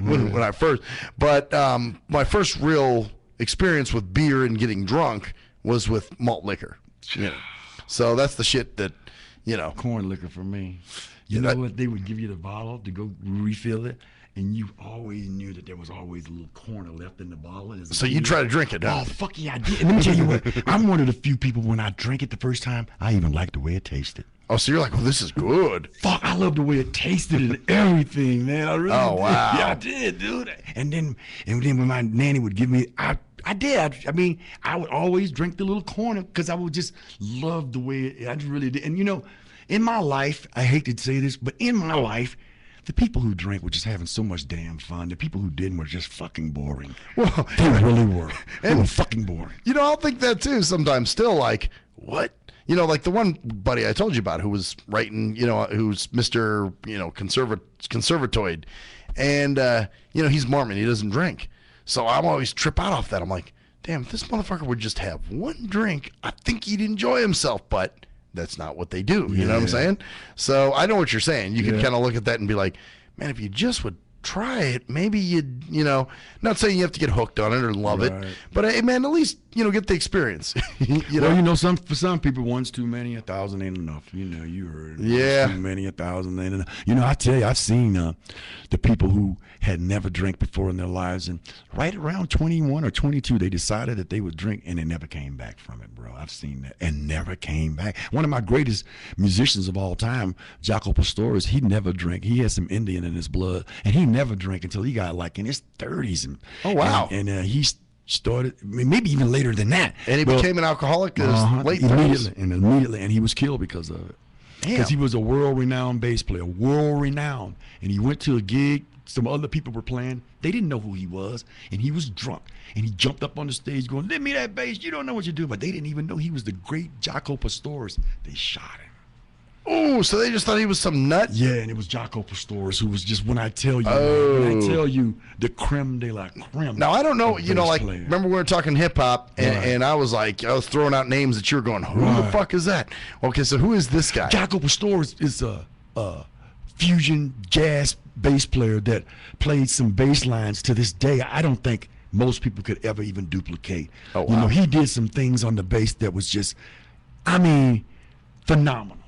when I first. But my first real experience with beer and getting drunk was with malt liquor. You know? So that's the shit that, you know. Corn liquor for me. You know what? They would give you the bottle to go refill it, and you always knew that there was always a little corner left in the bottle. So you try to drink it, huh? Oh, fuck yeah, I did. And let me tell you what. I'm one of the few people, when I drink it the first time, I even like the way it tasted. Oh, so you're like, well, this is good. Fuck, I love the way it tasted and everything, man. I really Oh, did. wow. Yeah, I did, dude. And then when my nanny would give me, I mean, I would always drink the little corner because I would just love the way I just really did. And you know, in my life, I hate to say this, but in my life, the people who drank were just having so much damn fun. The people who didn't were just fucking boring. Well, they really were. They were fucking boring. You know, I'll think that too sometimes. Still, like, what? You know, like the one buddy I told you about who was writing, you know, who's Mr., you know, conservatoid. And, you know, he's Mormon. He doesn't drink. So I'm always trip out off that. I'm like, damn, if this motherfucker would just have one drink, I think he'd enjoy himself. But that's not what they do. You know what I'm saying? So I know what you're saying. You can kind of look at that and be like, man, if you just would try it, maybe you'd, you know, not saying you have to get hooked on it or love it, but hey, man, at least, you know, get the experience. You know? Well, you know, for some people, one's too many, 1,000 ain't enough. You know, you heard. Yeah. Too many, 1,000 ain't enough. You know, I tell you, I've seen the people who had never drank before in their lives, and right around 21 or 22, they decided that they would drink, and they never came back from it, bro. I've seen that, and never came back. One of my greatest musicians of all time, Jaco Pastorius, he never drank. He had some Indian in his blood, and he never drank until he got like in his 30s. And, oh, wow. And he started, maybe even later than that. And he became an alcoholic in his late 30s. Immediately, and he was killed because of it. Because he was a world-renowned bass player, world-renowned. And he went to a gig, some other people were playing. They didn't know who he was, and he was drunk. And he jumped up on the stage going, "Lend me that bass, you don't know what you're doing." But they didn't even know he was the great Jaco Pastorius. They shot him. Oh, so they just thought he was some nut? Yeah, and it was Jaco Pastorius who was just, when I tell you, the creme de la creme. Now, I don't know, you know, like, remember we were talking hip-hop, and I was like, I was throwing out names that you were going, who the fuck is that? Okay, so who is this guy? Jaco Pastorius is a fusion jazz bass player that played some bass lines to this day I don't think most people could ever even duplicate. Oh, wow. You know, he did some things on the bass that was just, I mean, phenomenal.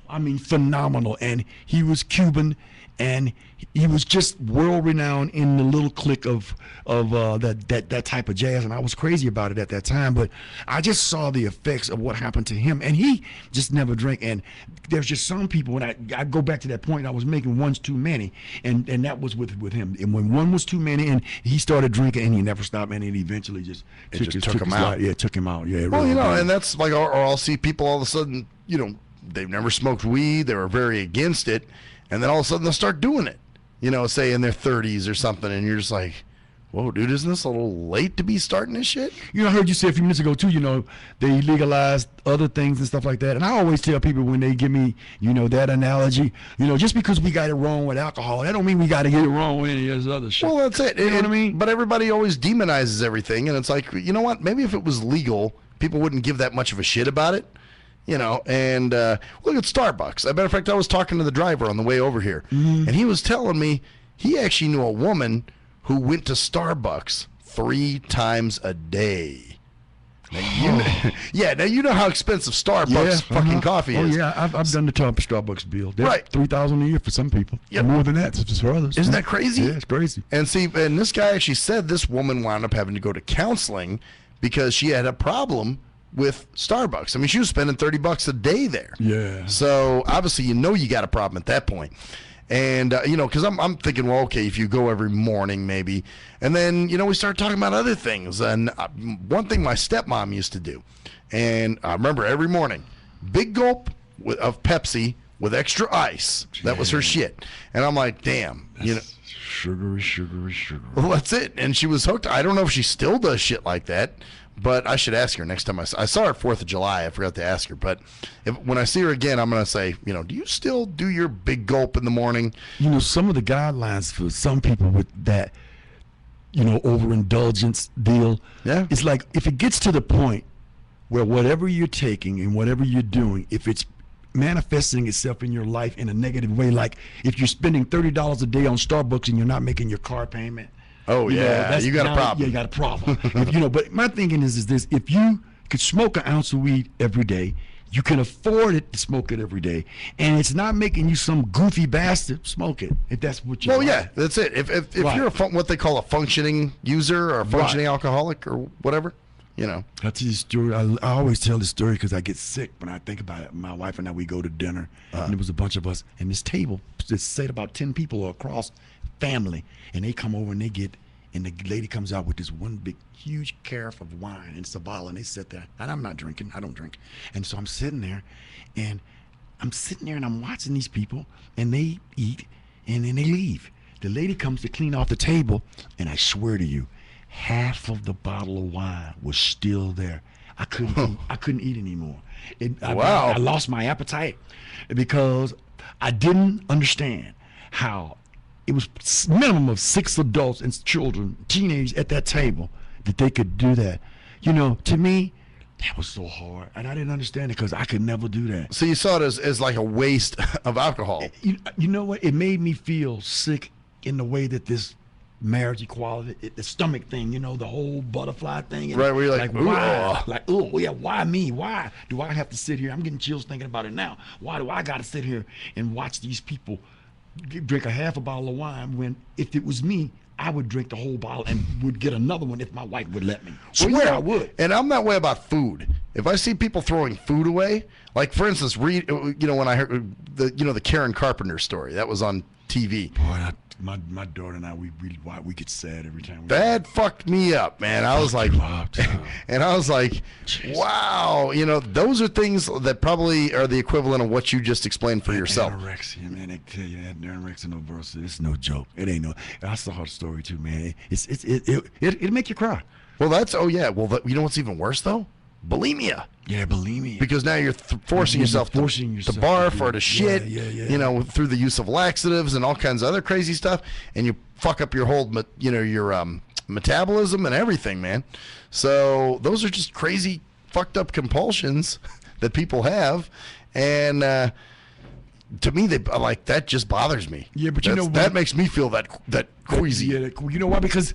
And he was Cuban, and he was just world renowned in the little clique of that type of jazz, and I was crazy about it at that time. But I just saw the effects of what happened to him, and he just never drank. And there's just some people, when I go back to that point, I was making one's too many, and that was with him. And when one was too many, and he started drinking, and he never stopped, and it eventually just took him out. Yeah, took him out. Yeah. Well, really you know, did. and that's like, or I'll see people all of a sudden, you know, they've never smoked weed, they were very against it, and then all of a sudden they'll start doing it, you know, say in their 30s or something, and you're just like, whoa, dude, isn't this a little late to be starting this shit? You know, I heard you say a few minutes ago, too, you know, they legalized other things and stuff like that, and I always tell people when they give me, you know, that analogy, you know, just because we got it wrong with alcohol, that don't mean we got to get it wrong with any of this other shit. Well, that's it. You know what I mean? But everybody always demonizes everything, and it's like, you know what, maybe if it was legal, people wouldn't give that much of a shit about it. You know, and look at Starbucks. As a matter of fact, I was talking to the driver on the way over here, and he was telling me he actually knew a woman who went to Starbucks 3 times a day. Now, now you know how expensive Starbucks fucking coffee is. Oh, yeah, I've done the top Starbucks bill. They're right. $3,000 a year for some people. Yep. More than that for others. Isn't that crazy? Yeah, it's crazy. And see, and this guy actually said this woman wound up having to go to counseling because she had a problem with Starbucks. I mean, she was spending $30 a day there. Yeah. So obviously, you know, you got a problem at that point. And you know, because I'm thinking, well, okay, if you go every morning, maybe, and then you know, we start talking about other things. And one thing my stepmom used to do, and I remember every morning, big gulp of Pepsi with extra ice. That was her shit. And I'm like, damn, you know. Sugary. Well, that's it. And she was hooked. I don't know if she still does shit like that, but I should ask her next time I saw her 4th of July. I forgot to ask her. But when I see her again, I'm going to say, you know, do you still do your big gulp in the morning? You know, some of the guidelines for some people with that, you know, overindulgence deal, it's like if it gets to the point where whatever you're taking and whatever you're doing, if it's manifesting itself in your life in a negative way, like if you're spending $30 a day on Starbucks and you're not making your car payment. Oh, yeah, you got a problem. Yeah, you got a problem. You know, but my thinking is this: if you could smoke an ounce of weed every day, you can afford it to smoke it every day, and it's not making you some goofy bastard. Smoke it if that's what you. Well, like. yeah, that's it. If you're what they call a functioning user or a functioning alcoholic or whatever. you know. I'll tell you a story. I always tell this story because I get sick when I think about it. My wife and I, we go to dinner, and there was a bunch of us, and this table, it said about 10 people across family, and they come over and and the lady comes out with this one big, huge carafe of wine, and it's a bottle, and they sit there, and I'm not drinking, I don't drink. And so I'm sitting there, and I'm watching these people, and they eat, and then they leave. The lady comes to clean off the table, and I swear to you, half of the bottle of wine was still there. I couldn't eat anymore. Wow. I lost my appetite because I didn't understand how it was minimum of 6 adults and children, teenagers at that table, that they could do that. You know, to me, that was so hard, and I didn't understand it because I could never do that. So you saw it as like a waste of alcohol. You know what? It made me feel sick in the way that this marriage equality, the stomach thing, you know, the whole butterfly thing. Right, where you're like, why? Like, oh, yeah, why me? Why do I have to sit here? I'm getting chills thinking about it now. Why do I got to sit here and watch these people drink a half a bottle of wine when if it was me, I would drink the whole bottle and would get another one if my wife would let me. Swear I would. And I'm that way about food. If I see people throwing food away, like for instance, when I heard the Karen Carpenter story that was on TV. Boy, my daughter and I, we get sad every time. That fucked me up, man. I was like, and I was like, wow, those are things that probably are the equivalent of what you just explained for yourself. Anorexia, man. They tell you that anorexia nervosa. It's no joke. It ain't no. I saw her story too, man. It'll make you cry. Well, Well, you know what's even worse though? Bulimia. Yeah, bulimia. Because now you're forcing yourself to barf or to shit, through the use of laxatives and all kinds of other crazy stuff, and you fuck up your whole, your metabolism and everything, man. So those are just crazy, fucked up compulsions that people have, and to me, that just bothers me. Yeah, but that makes me feel that queasy. Yeah, you know why? Because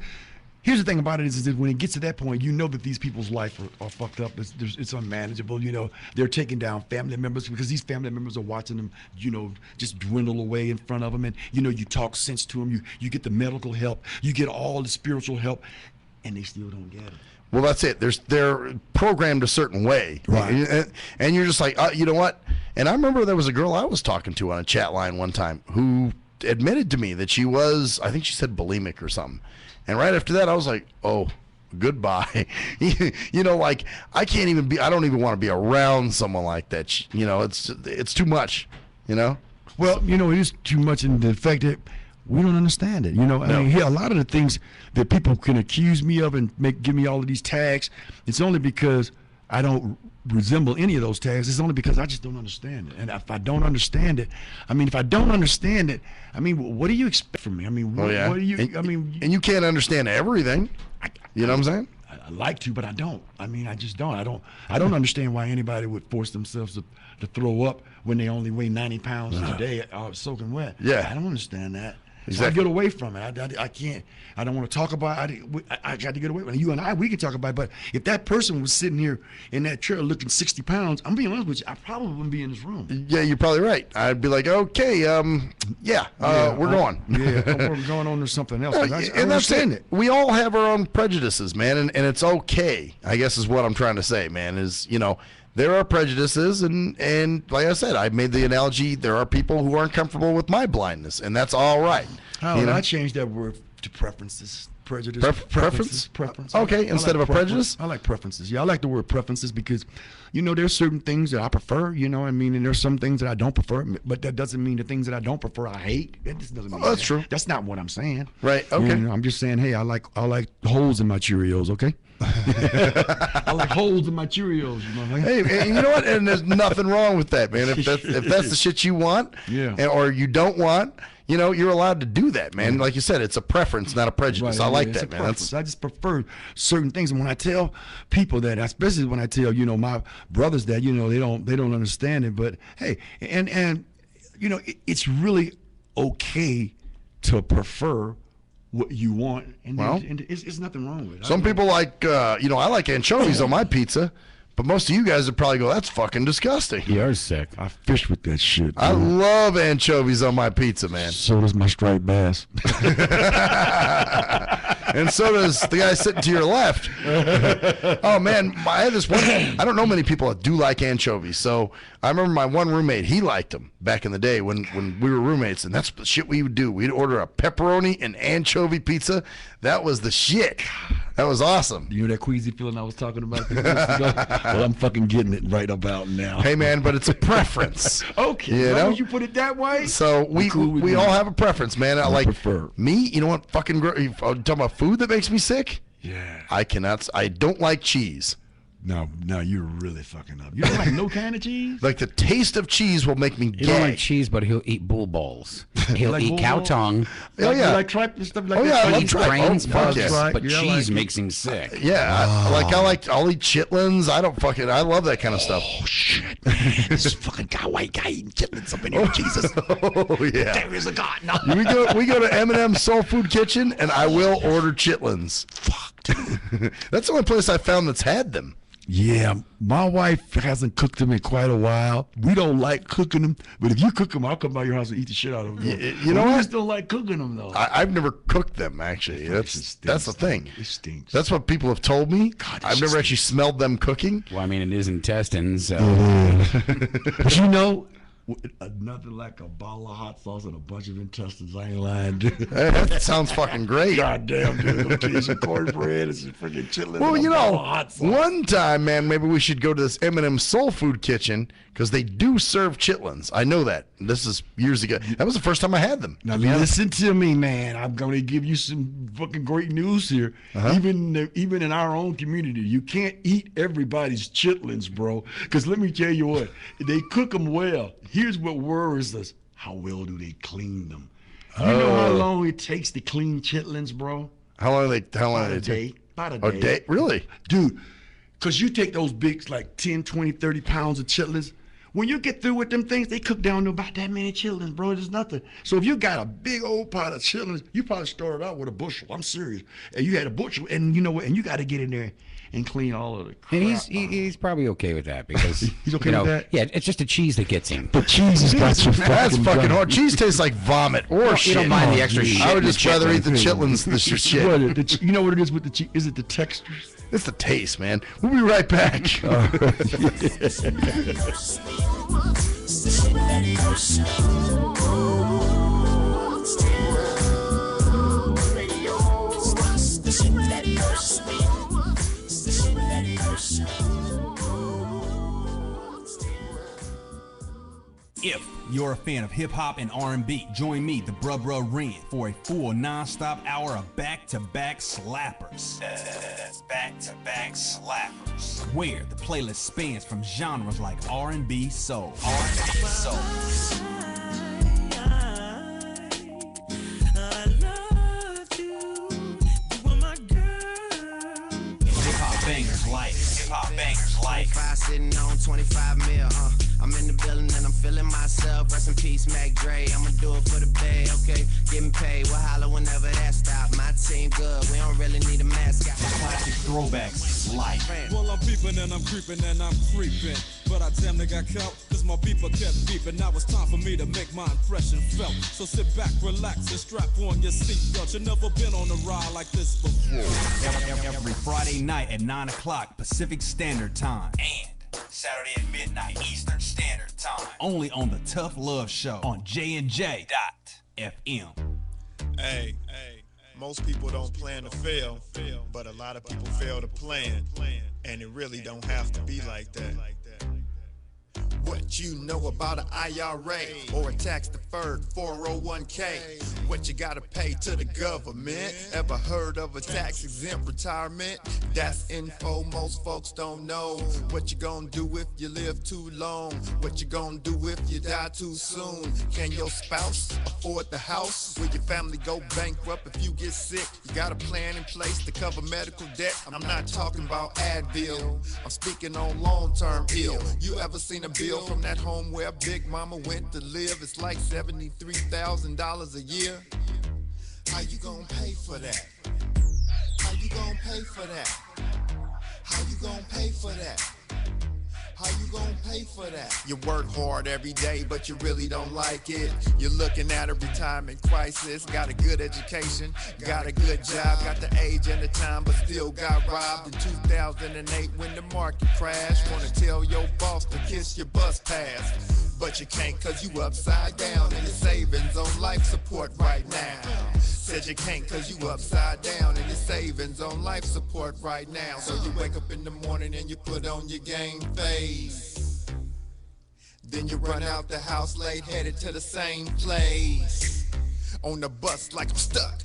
here's the thing about it is that when it gets to that point, you know that these people's life are fucked up. It's unmanageable. They're taking down family members because these family members are watching them, just dwindle away in front of them. And, you talk sense to them. You get the medical help. You get all the spiritual help. And they still don't get it. Well, that's it. They're programmed a certain way. Right. And you're just like, you know what? And I remember there was a girl I was talking to on a chat line one time who admitted to me that she was, I think she said bulimic or something. And right after that, I was like, oh, goodbye. Like I don't even want to be around someone like that. It's too much, Well, it is too much in the fact that we don't understand it. No. I mean, a lot of the things that people can accuse me of and give me all of these tags, it's only because I don't resemble any of those tags. It's only because I just don't understand it. And if I don't understand it, what do you expect from me? I mean, what do you? And you can't understand everything. You know what I'm saying? I like to, but I don't. I mean, I just don't. I don't understand why anybody would force themselves to throw up when they only weigh 90 pounds a day, soaking wet. Yeah, I don't understand that. Exactly. So I get away from it. I can't. I don't want to talk about it. I got to get away from it. You and I, we can talk about it. But if that person was sitting here in that chair looking 60 pounds, I'm being honest with you, I probably wouldn't be in this room. Yeah, you're probably right. I'd be like, okay, we're going. We're going on to something else. I understand it. We all have our own prejudices, man, and it's okay, I guess is what I'm trying to say, man, is, there are prejudices, and like I said, I made the analogy, there are people who aren't comfortable with my blindness, and that's all right. I changed that word to preferences. Prejudice. Preference. Okay, instead of a prejudice? I like preferences. Yeah, I like the word preferences because, there's certain things that I prefer, and there's some things that I don't prefer, but that doesn't mean the things that I don't prefer I hate. That just doesn't mean that's true. That's not what I'm saying. Right, okay. I'm just saying, hey, I like holes in my Cheerios, okay? I like holes in my Cheerios. Hey, and you know what? And there's nothing wrong with that, man. If that's the shit you want, or you don't want, you're allowed to do that, man. Like you said, it's a preference, not a prejudice. Right, I like that, man. I just prefer certain things, and when I tell people that, especially when I tell my brothers that, they don't understand it, but hey, and it's really okay to prefer what you want, and it's nothing wrong with it. Some people like, I like anchovies on my pizza, but most of you guys would probably go, that's fucking disgusting. You're sick. I fish with that shit. I love anchovies on my pizza, man. So does my striped bass. and so does the guy sitting to your left. Oh man, I had this one. I don't know many people that do like anchovies. So I remember my one roommate. He liked them back in the day when we were roommates, and that's the shit we would do. We'd order a pepperoni and anchovy pizza. That was the shit. That was awesome. You know that queasy feeling I was talking about? Well, I'm fucking getting it right about now. Hey man, but it's a preference. Okay, you as long know? as you put it that way. So we all have a preference, man. I like prefer. Me. You know what? Fucking talking about food that makes me sick. Yeah. I don't like cheese. No, you're really fucking up. You don't like no kind of cheese? Like the taste of cheese will make me gag. He don't like cheese, but he'll eat bull balls. He'll Like eat bull cow balls? tongue. Oh yeah, You like tripe and stuff like Oh, that. yeah, I love Eats tripe. brains, Oh, fuck bugs, yeah. but Yeah, I cheese like makes him sick. Yeah, I'll eat chitlins. I love that kind of stuff. Oh shit, man! This is fucking white guy eating chitlins up in here. Jesus. Oh yeah. There is a God. No. We go to M&M Soul Food Kitchen, and I will order chitlins. Fuck, dude. That's the only place I found that's had them. Yeah, my wife hasn't cooked them in quite a while. We don't like cooking them, but if you cook them, I'll come by your house and eat the shit out of them. You know we what? just don't like cooking them though. I've never cooked them actually. That's the thing. It stinks. That's what people have told me. God, I've never actually smelled them cooking. Well, I mean, it is intestines. So. But you know, nothing like a bottle of hot sauce and a bunch of intestines. I ain't lying, dude. That sounds fucking great. God damn, dude. Okay, some cornbread and some freaking chitlins. Well, and you a bottle know, of hot sauce. one time, man, maybe we should go to this M&M Soul Food Kitchen because they do serve chitlins. I know that. This is years ago. That was the first time I had them. Now listen to me, man. I'm going to give you some fucking great news here. Even in our own community, you can't eat everybody's chitlins, bro. Because let me tell you what, they cook them well. Here's what worries us: how well do they clean them? You know how long it takes to clean chitlins, bro? How long do they take? About a day. A day? Really? Dude, because you take those big, like 10, 20, 30 pounds of chitlins. When you get through with them things, they cook down to about that many chitlins, bro. There's nothing. So if you got a big old pot of chitlins, you probably started out with a bushel. I'm serious. And you had a bushel, and you know what? And you got to get in there and clean all of the crap. And he's probably okay with that because he's okay with that. Yeah, it's just the cheese that gets him. But cheese has got you That's fucking done. hard. Cheese tastes like vomit or shit. You don't mind the extra shit. I would in the just rather eat the chitlins. chitlins than the shit. You know what it is with the cheese? Is it the texture? It's the taste, man. We'll be right back. If you're a fan of hip-hop and R&B, join me, the Bruh Ren, for a full non-stop hour of back-to-back slappers. That's back-to-back slappers. Where the playlist spans from genres like R&B, soul, Hip-hop bangers like 25 sitting on 25 mil, I'm in the building and I'm feeling myself. Rest in peace, Mac Dre. I'ma do it for the bay, okay? Getting paid, we'll holler whenever that stop. My team good, we don't really need a mascot. classic throwbacks like. Well, I'm peeping and I'm creeping and I'm creeping. But I damn near got caught, cause my beeper kept beeping. Now it's time for me to make my impression felt. So sit back, relax, and strap on your seatbelt. You've never been on a ride like this before. Every Friday night at 9 o'clock Pacific Standard Time. And Saturday at midnight Eastern Standard Time. Only on the Tough Love Show on JNJ.FM. Hey, most people don't plan to fail, but a lot of people fail to plan, and it really don't have to be like that. What you know about an IRA or a tax-deferred 401k? What you gotta pay to the government? Ever heard of a tax-exempt retirement? That's info most folks don't know. What you gonna do if you live too long? What you gonna do if you die too soon? Can your spouse afford the house? Will your family go bankrupt if you get sick? You got a plan in place to cover medical debt? I'm not talking about Advil, I'm speaking on long-term ill. You ever seen a bill from that home where Big Mama went to live? It's like $73,000 a year. How you gonna pay for that? How you gonna pay for that? How you gonna pay for that? How you gonna pay for that? You work hard every day, but you really don't like it. You're looking at a retirement crisis. Got a good education, got a good job, got the age and the time, but still got robbed in 2008 when the market crashed. Wanna tell your boss to kiss your bus pass, but you can't cause you upside down and your savings on life support right now. Said you can't cause you upside down and your savings on life support right now. So you wake up in the morning and you put on your game face. Then you run out the house late, headed to the same place. On the bus like I'm stuck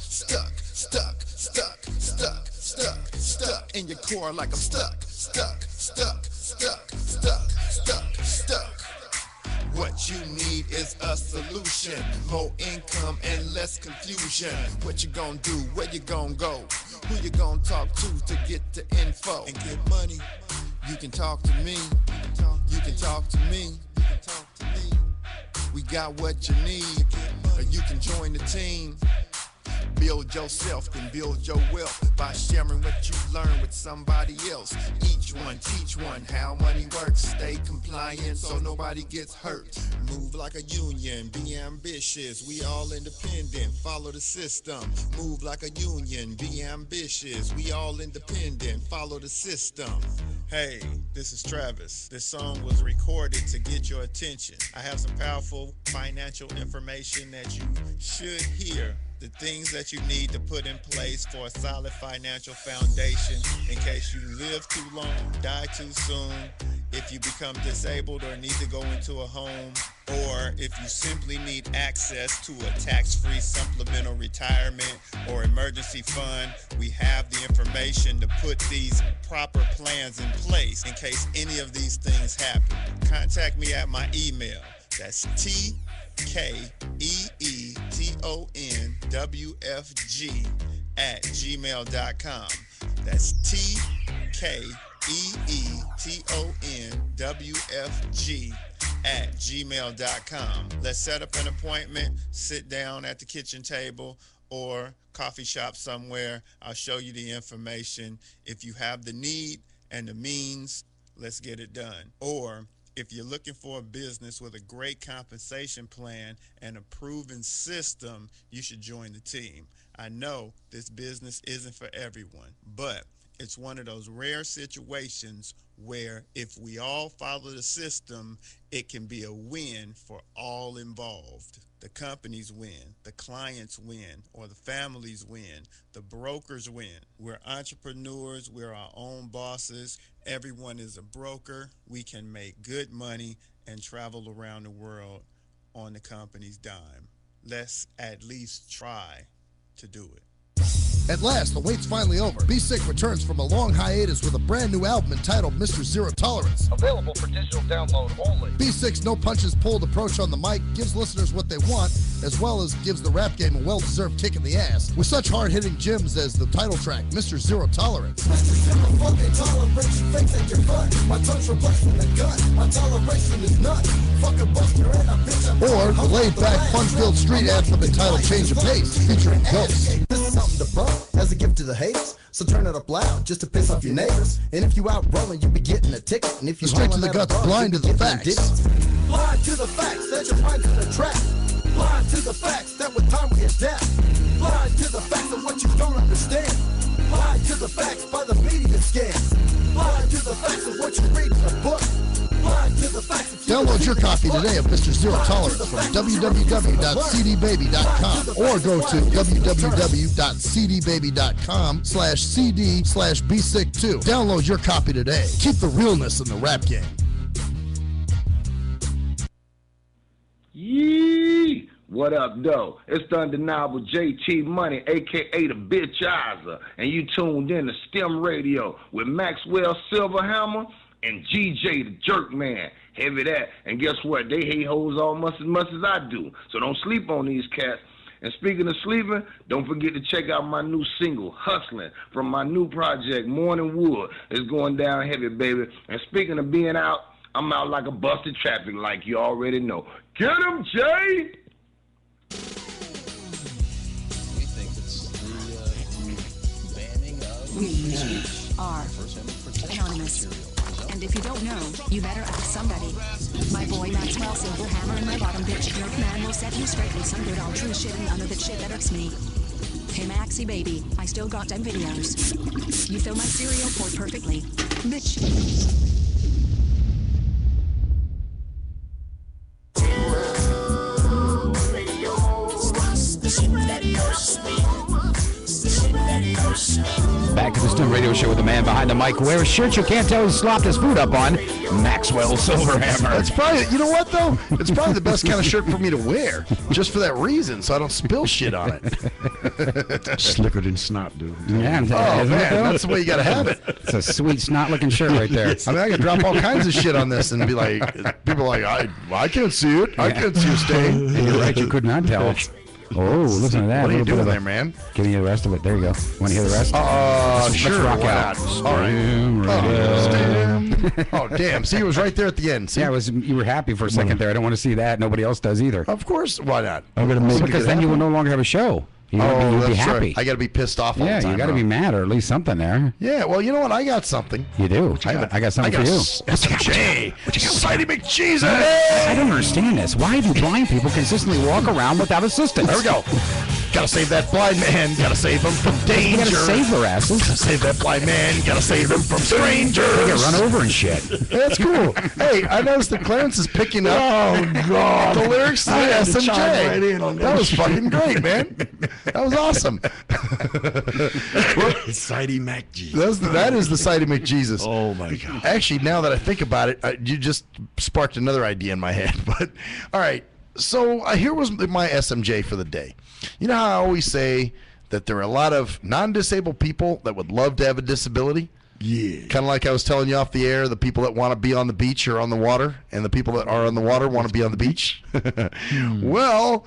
in your core like I'm stuck. What you need is a solution, more income and less confusion. What you gonna do, where you gonna go, who you gonna talk to get the info and get money. You can talk to me, you can talk to me. We got what you need, or you can join the team. Build yourself, then build your wealth by sharing what you learn with somebody else. Each one, teach one how money works. Stay compliant so nobody gets hurt. Move like a union, be ambitious. We all independent, follow the system. Move like a union, be ambitious. We all independent, follow the system. Hey, this is Travis. This song was recorded to get your attention. I have some powerful financial information that you should hear. The things that you need to put in place for a solid financial foundation in case you live too long, die too soon, if you become disabled or need to go into a home, or if you simply need access to a tax-free supplemental retirement or emergency fund. We have the information to put these proper plans in place in case any of these things happen. Contact me at my email. That's TKEETONWFG@gmail.com. That's TKEETONWFG@gmail.com. Let's set up an appointment, sit down at the kitchen table or coffee shop somewhere. I'll show you the information. If you have the need and the means, let's get it done. Or if you're looking for a business with a great compensation plan and a proven system, you should join the team. I know this business isn't for everyone, but it's one of those rare situations where if we all follow the system, it can be a win for all involved. The companies win, the clients win, or the families win, the brokers win. We're entrepreneurs, we're our own bosses. Everyone is a broker. We can make good money and travel around the world on the company's dime. Let's at least try to do it. At last, the wait's finally over. Be Sick returns from a long hiatus with a brand new album entitled Mr. Zero Tolerance. Available for digital download only. Be Sick's no punches pulled approach on the mic gives listeners what they want, as well as gives the rap game a well-deserved kick in the ass, with such hard-hitting gems as the title track, Mr. Zero Tolerance. Mr. Zero fucking tolerance, you think that you're fun. My tongue's replacing the gun. My toleration is none. Fuck a buster and a bitch. Or the laid-back, fun-filled street anthem entitled Change of Pace, featuring Ghost. This is something to bump as a gift to the haters, so turn it up loud just to piss off your neighbors. And if you out rolling, you be getting a ticket. And if you straight to the guts, blind to the facts. Blind to the facts that your mind's in the trap. Blind to the facts that with time we adapt. Blind to the facts of what you don't understand. Blind to the facts by the media scams. Blind to the facts of what you read in a book. Blind to the facts of Download your copy today of Mr. Zero Tolerance from www.cdbaby.com or go to www.cdbaby.com/cd/bsick2. Download your copy today. Keep the realness in the rap game. Yee! What up, though? It's the undeniable JT Money, a.k.a. the Bitchizer, and you tuned in to STIM Radio with Maxwell Silverhammer and GJ the Jerk Man. Heavy that. And guess what? They hate hoes almost as much as I do. So don't sleep on these cats. And speaking of sleeping, don't forget to check out my new single, Hustling, from my new project, Morning Wood. It's going down heavy, baby. And speaking of being out, I'm out like a busted traffic like you already know. Get him, Jay! We think it's the banning of We are anonymous. And if you don't know, you better ask somebody. My boy Maxwell Silverhammer and my bottom bitch jerk man will set you straight with some good old true shit and none of that shit that irks me. Hey Maxie baby, I still got them videos. You fill my cereal port perfectly. Bitch. Back to the STIM Radio Show with the man behind the mic who wears shirts you can't tell he slopped his food up on, Maxwell Silverhammer. That's probably, you know what though? It's probably the best kind of shirt for me to wear, just for that reason, so I don't spill shit on it. Slicker than snot, dude. Yeah, oh man, that's the way you gotta have it. It's a sweet snot-looking shirt right there. I mean, I could drop all kinds of shit on this and be like, people are like, I can't see it. I can't see a stain. And you're right, you could not tell. Oh, listen to that. What are you doing there, man? Give me the rest of it. There you go. Want to hear the rest? Sure. Let's rock why out. not? All right. Oh, damn. See, it was right there at the end. See? Yeah, you were happy for a second there. I don't want to see that. Nobody else does either. Of course. Why not? I'm gonna make because then you will no longer have a show. You'll be happy. Right. I got to be pissed off all the time. Yeah, you got to be mad or at least something there. Yeah, well, you know what? I got something. You do? I got something for you. SMJ. Society McJesus. I don't understand this. Why do blind people consistently walk around without assistance? There we go. Gotta save that blind man. Gotta save him from danger. You gotta save their asses. Gotta save that blind man. Gotta save him from strangers. They get run over and shit. That's cool. Hey, I noticed that Clarence is picking up the lyrics to I had to SMJ. chime right in on that was fucking great, man. That was awesome. Society McJesus. That is the Society McJesus. Oh my God. Actually, now that I think about it, you just sparked another idea in my head. But all right, so here was my SMJ for the day. You know how I always say that there are a lot of non-disabled people that would love to have a disability? Yeah. Kind of like I was telling you off the air, the people that want to be on the beach or on the water, and the people that are on the water want to be on the beach. Well,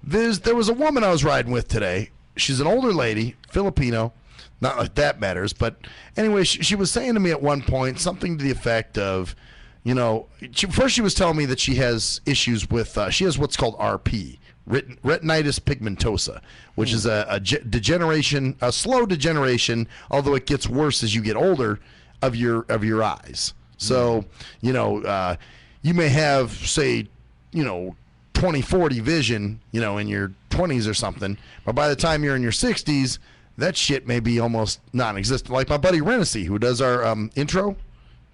there was a woman I was riding with today. She's an older lady, Filipino. Not like that matters, but anyway, she was saying to me at one point something to the effect of, you know, first she was telling me that she has issues with, she has what's called RP, retinitis pigmentosa, which is a degeneration, a slow degeneration, although it gets worse as you get older, of your eyes. So, you know, you may have, say, you know, 20/40 vision, you know, in your 20s or something, but by the time you're in your 60s, that shit may be almost non-existent. Like my buddy Renacy, who does our intro,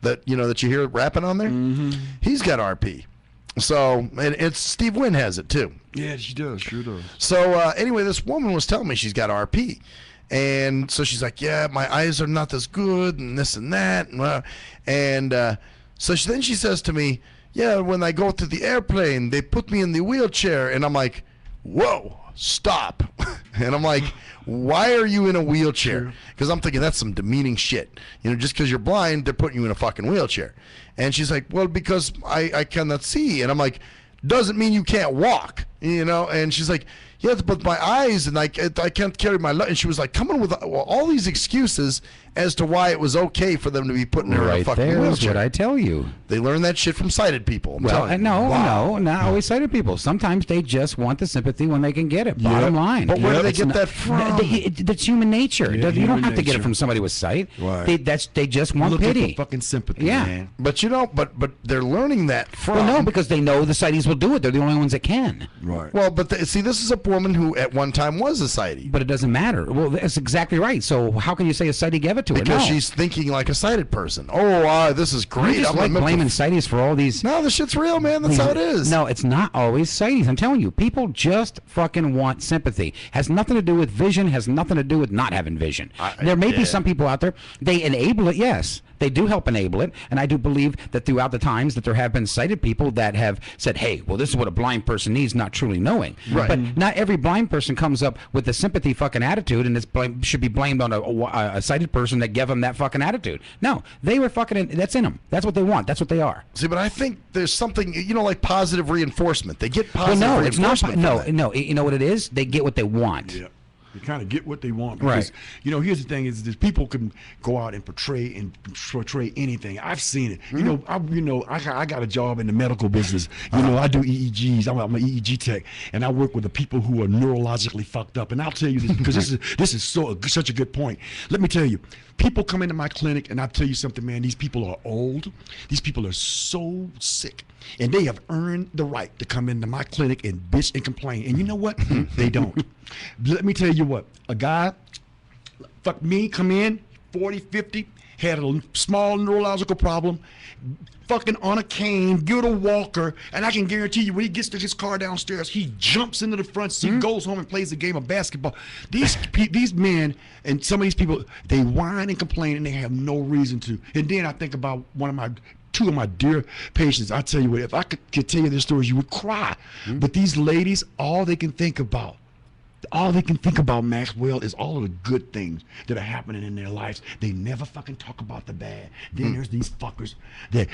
that you know that you hear rapping on there, he's got RP. So, and it's Steve Wynn has it too. Yeah, she does. Sure does. So anyway, this woman was telling me she's got RP, and so she's like, "Yeah, my eyes are not as good, and this and that," and so then she says to me, "Yeah, when I go to the airplane, they put me in the wheelchair," and I'm like, "Whoa, stop!" And I'm like, "Why are you in a wheelchair?" Because I'm thinking that's some demeaning shit. You know, just because you're blind, they're putting you in a fucking wheelchair. And she's like, "Well, because I cannot see," and I'm like, "Doesn't mean you can't walk." You know, and she's like, "Yeah, but my eyes and I can't carry my luggage." And she was like coming with all these excuses as to why it was okay for them to be putting her in a fucking wheelchair. That's what I tell you. They learn that shit from sighted people. No, not always sighted people. Sometimes they just want the sympathy when they can get it. Bottom line. But where do they get that from? That's human nature. Yeah, you don't have to get it from somebody with sight. Right. They just want Looking pity. for fucking sympathy, Yeah. man. But you know, but they're learning that from. Well, no, because they know the sighties will do it. They're the only ones that can. Right. Well, but see, this is a woman who at one time was a sighty. But it doesn't matter. Well, that's exactly right. So how can you say a sighty gave it to her? Because No. she's thinking like a sighted person. Oh, this is great. You just like blaming sighties for all these. No, this shit's real, man. That's how it is. No, it's not always sighties. I'm telling you, people just fucking want sympathy. Has nothing to do with vision. Has nothing to do with not having vision. There may be some people out there. They enable it. Yes, they do help enable it, and I do believe that throughout the times that there have been sighted people that have said, "Hey, well, this is what a blind person needs," not truly knowing. Right. But not every blind person comes up with the sympathy fucking attitude, and should be blamed on a sighted person that gave them that fucking attitude. No, they were fucking. That's in them. That's what they want. That's what they are. See, but I think there's something, you know, like positive reinforcement. They get positive Well, no, it's not. reinforcement. No. You know what it is? They get what they want. Yeah. They kind of get what they want. Because, you know, here's the thing: is that people can go out and portray anything. I've seen it. You know, I got a job in the medical business. You know, I do EEGs. I'm an EEG tech, and I work with the people who are neurologically fucked up. And I'll tell you this because this is such a good point. Let me tell you, people come into my clinic, and I'll tell you something, man. These people are old. These people are so sick, and they have earned the right to come into my clinic and bitch and complain. And you know what? They don't. Let me tell you what. A guy, fuck me, come in, 40, 50, had a small neurological problem, fucking on a cane, get a walker, and I can guarantee you when he gets to his car downstairs, he jumps into the front seat, goes home and plays a game of basketball. These men and some of these people, they whine and complain and they have no reason to. And then I think about two of my dear patients. I tell you what, if I could tell you their stories, you would cry. But these ladies, all they can think about, Maxwell, is all of the good things that are happening in their lives. They never fucking talk about the bad. Then there's these fuckers that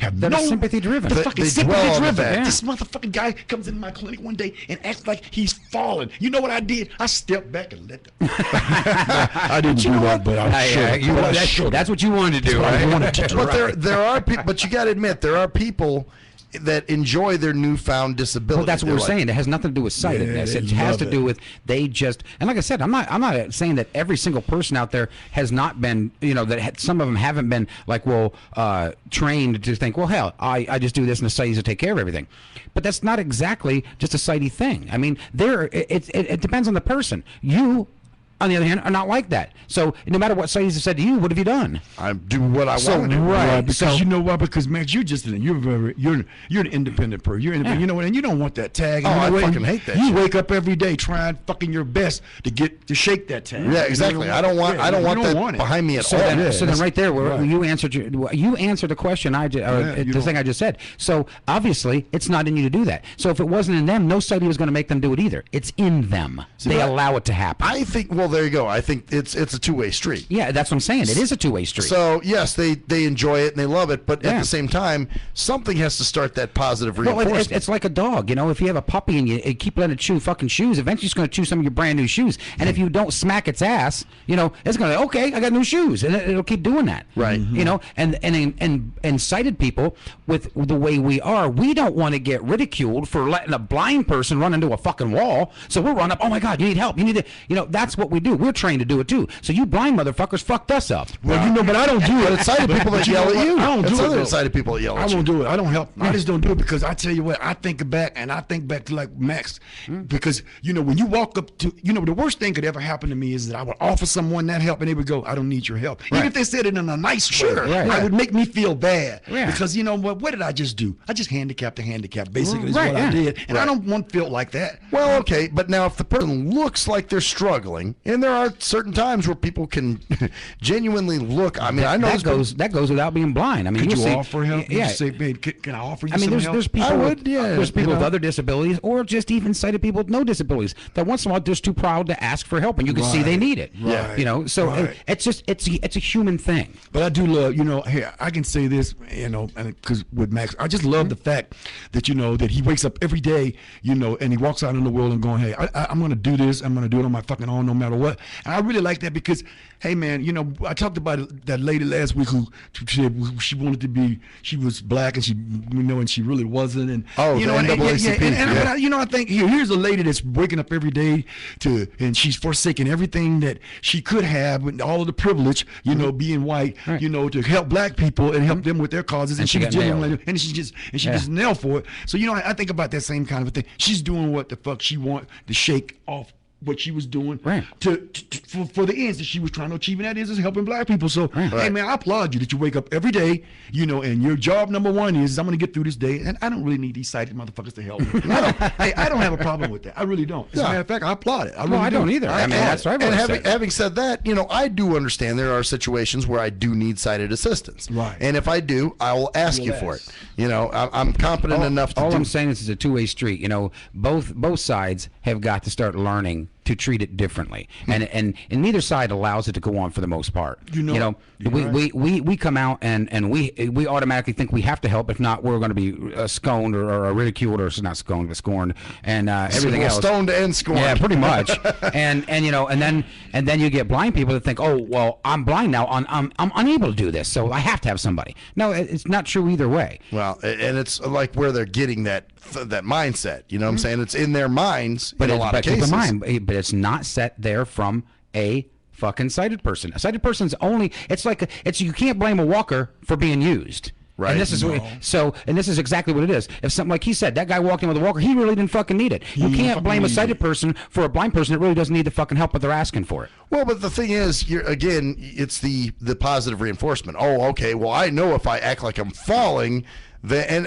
have no sympathy driven. Fucking sympathy driven. This motherfucking guy comes into my clinic one day and acts like he's fallen. You know what I did? I stepped back and let them. I didn't do that, but I should. That's what you wanted to do, right? But there are people. But you got to admit, there are people that enjoy their newfound disability. Well, that's what we're saying. It has nothing to do with sightedness. It has to do with they just, and like I said, I'm not saying that every single person out there has not been, you know, that some of them haven't been like, trained to think, well, hell, I just do this and the sighties will take care of everything. But that's not exactly just a sighty thing. I mean, it depends on the person. You, on the other hand, are not like that. So no matter what sighties have said to you, what have you done? I do what I want to do. Right, because you know what? Because Max, you're an independent person. You're independent. Yeah. You know what? And you don't want that tag. I fucking hate that. You wake up every day trying fucking your best to shake that tag. Yeah, exactly. I don't want that behind me at all. So then right there, you answered the question the thing I just said. So obviously, it's not in you to do that. So if it wasn't in them, no sighty was going to make them do it either. It's in them. They allow it to happen. I think. Well, there you go. I think it's a two-way street. Yeah, that's what I'm saying. It is a two-way street. So yes, they enjoy it and they love it, but at the same time, something has to start that positive reinforcement. Well, it's like a dog. You know, if you have a puppy and you keep letting it chew fucking shoes, eventually it's going to chew some of your brand new shoes. And if you don't smack its ass, you know, it's going to okay, I got new shoes, and it'll keep doing that. Right. You know, and sighted people with the way we are, we don't want to get ridiculed for letting a blind person run into a fucking wall. So we'll run up. Oh my God, you need help. You need to. You know, that's what we do. We're trained to do it too. So you blind motherfuckers fucked us up. Well, you know, but I don't do it. It's sighted people that yell at you. I don't do it. Other sighted people that yell at you. I won't do it. I don't help. I just don't do it because I tell you what, I think back to like Max, because you know when you walk up to, you know, the worst thing could ever happen to me is that I would offer someone that help and they would go, I don't need your help. Even if they said it in a nice way, it would make me feel bad because you know what did I just do? I just handicapped the handicap. Basically, is what I did, and I don't want to feel like that. Well, okay, but now if the person looks like they're struggling, and there are certain times where people can genuinely look. I mean, I know that goes without being blind. I mean, could you offer help? Yeah. Say, babe, can I offer you some help? There's people. There's people with other disabilities, or just even sighted people with no disabilities that once in a while just too proud to ask for help, and you can see they need it. Right. You know, so it's just it's a human thing. But I do love, you know, here I can say this, you know, because with Max, I just love the fact that, you know, that he wakes up every day, you know, and he walks out in the world and going, hey, I'm going to do this. I'm going to do it on my fucking own, no matter what. And I really like that because, hey man, you know, I talked about that lady last week who said she wanted to be, she was black and she, you know, and she really wasn't. And you know, and you know, I think here's a lady that's waking up every day and she's forsaking everything that she could have with all of the privilege, you know, being white, you know, to help black people and help them with their causes. And she gets nailed for it. So you know, I think about that same kind of a thing. She's doing what the fuck she want to shake off what she was doing for the ends that she was trying to achieve, and that is helping black people. So, hey man, I applaud you that you wake up every day, you know, and your job number one is I'm going to get through this day, and I don't really need these sighted motherfuckers to help me. I don't have a problem with that. I really don't. As a matter of fact, I applaud it. I don't either. I mean, that's right. And having said that, you know, I do understand there are situations where I do need sighted assistance. Right. And if I do, I will ask you for it. You know, I'm competent enough to I'm saying is it's a two-way street. You know, both sides have got to start learning to treat it differently, and neither side allows it to go on for the most part. We come out and we automatically think we have to help. If not, we're going to be scorned or ridiculed, or not scorned but scorned, and everything else. Stoned and scorned. Yeah, pretty much. and then you get blind people that think, oh well, I'm blind now. I'm unable to do this, so I have to have somebody. No, it's not true either way. Well, and it's like where they're getting that mindset. You know what I'm saying? It's in their minds in a lot of cases. But it's not set there from a fucking sighted person. A sighted person's only. It's you can't blame a walker for being used. Right. And this is and this is exactly what it is. If something like he said, that guy walked in with a walker, he really didn't fucking need it. You can't blame a sighted person for a blind person that really doesn't need the fucking help, but they're asking for it. Well, but the thing is, it's the positive reinforcement. Oh, okay. Well, I know if I act like I'm falling, and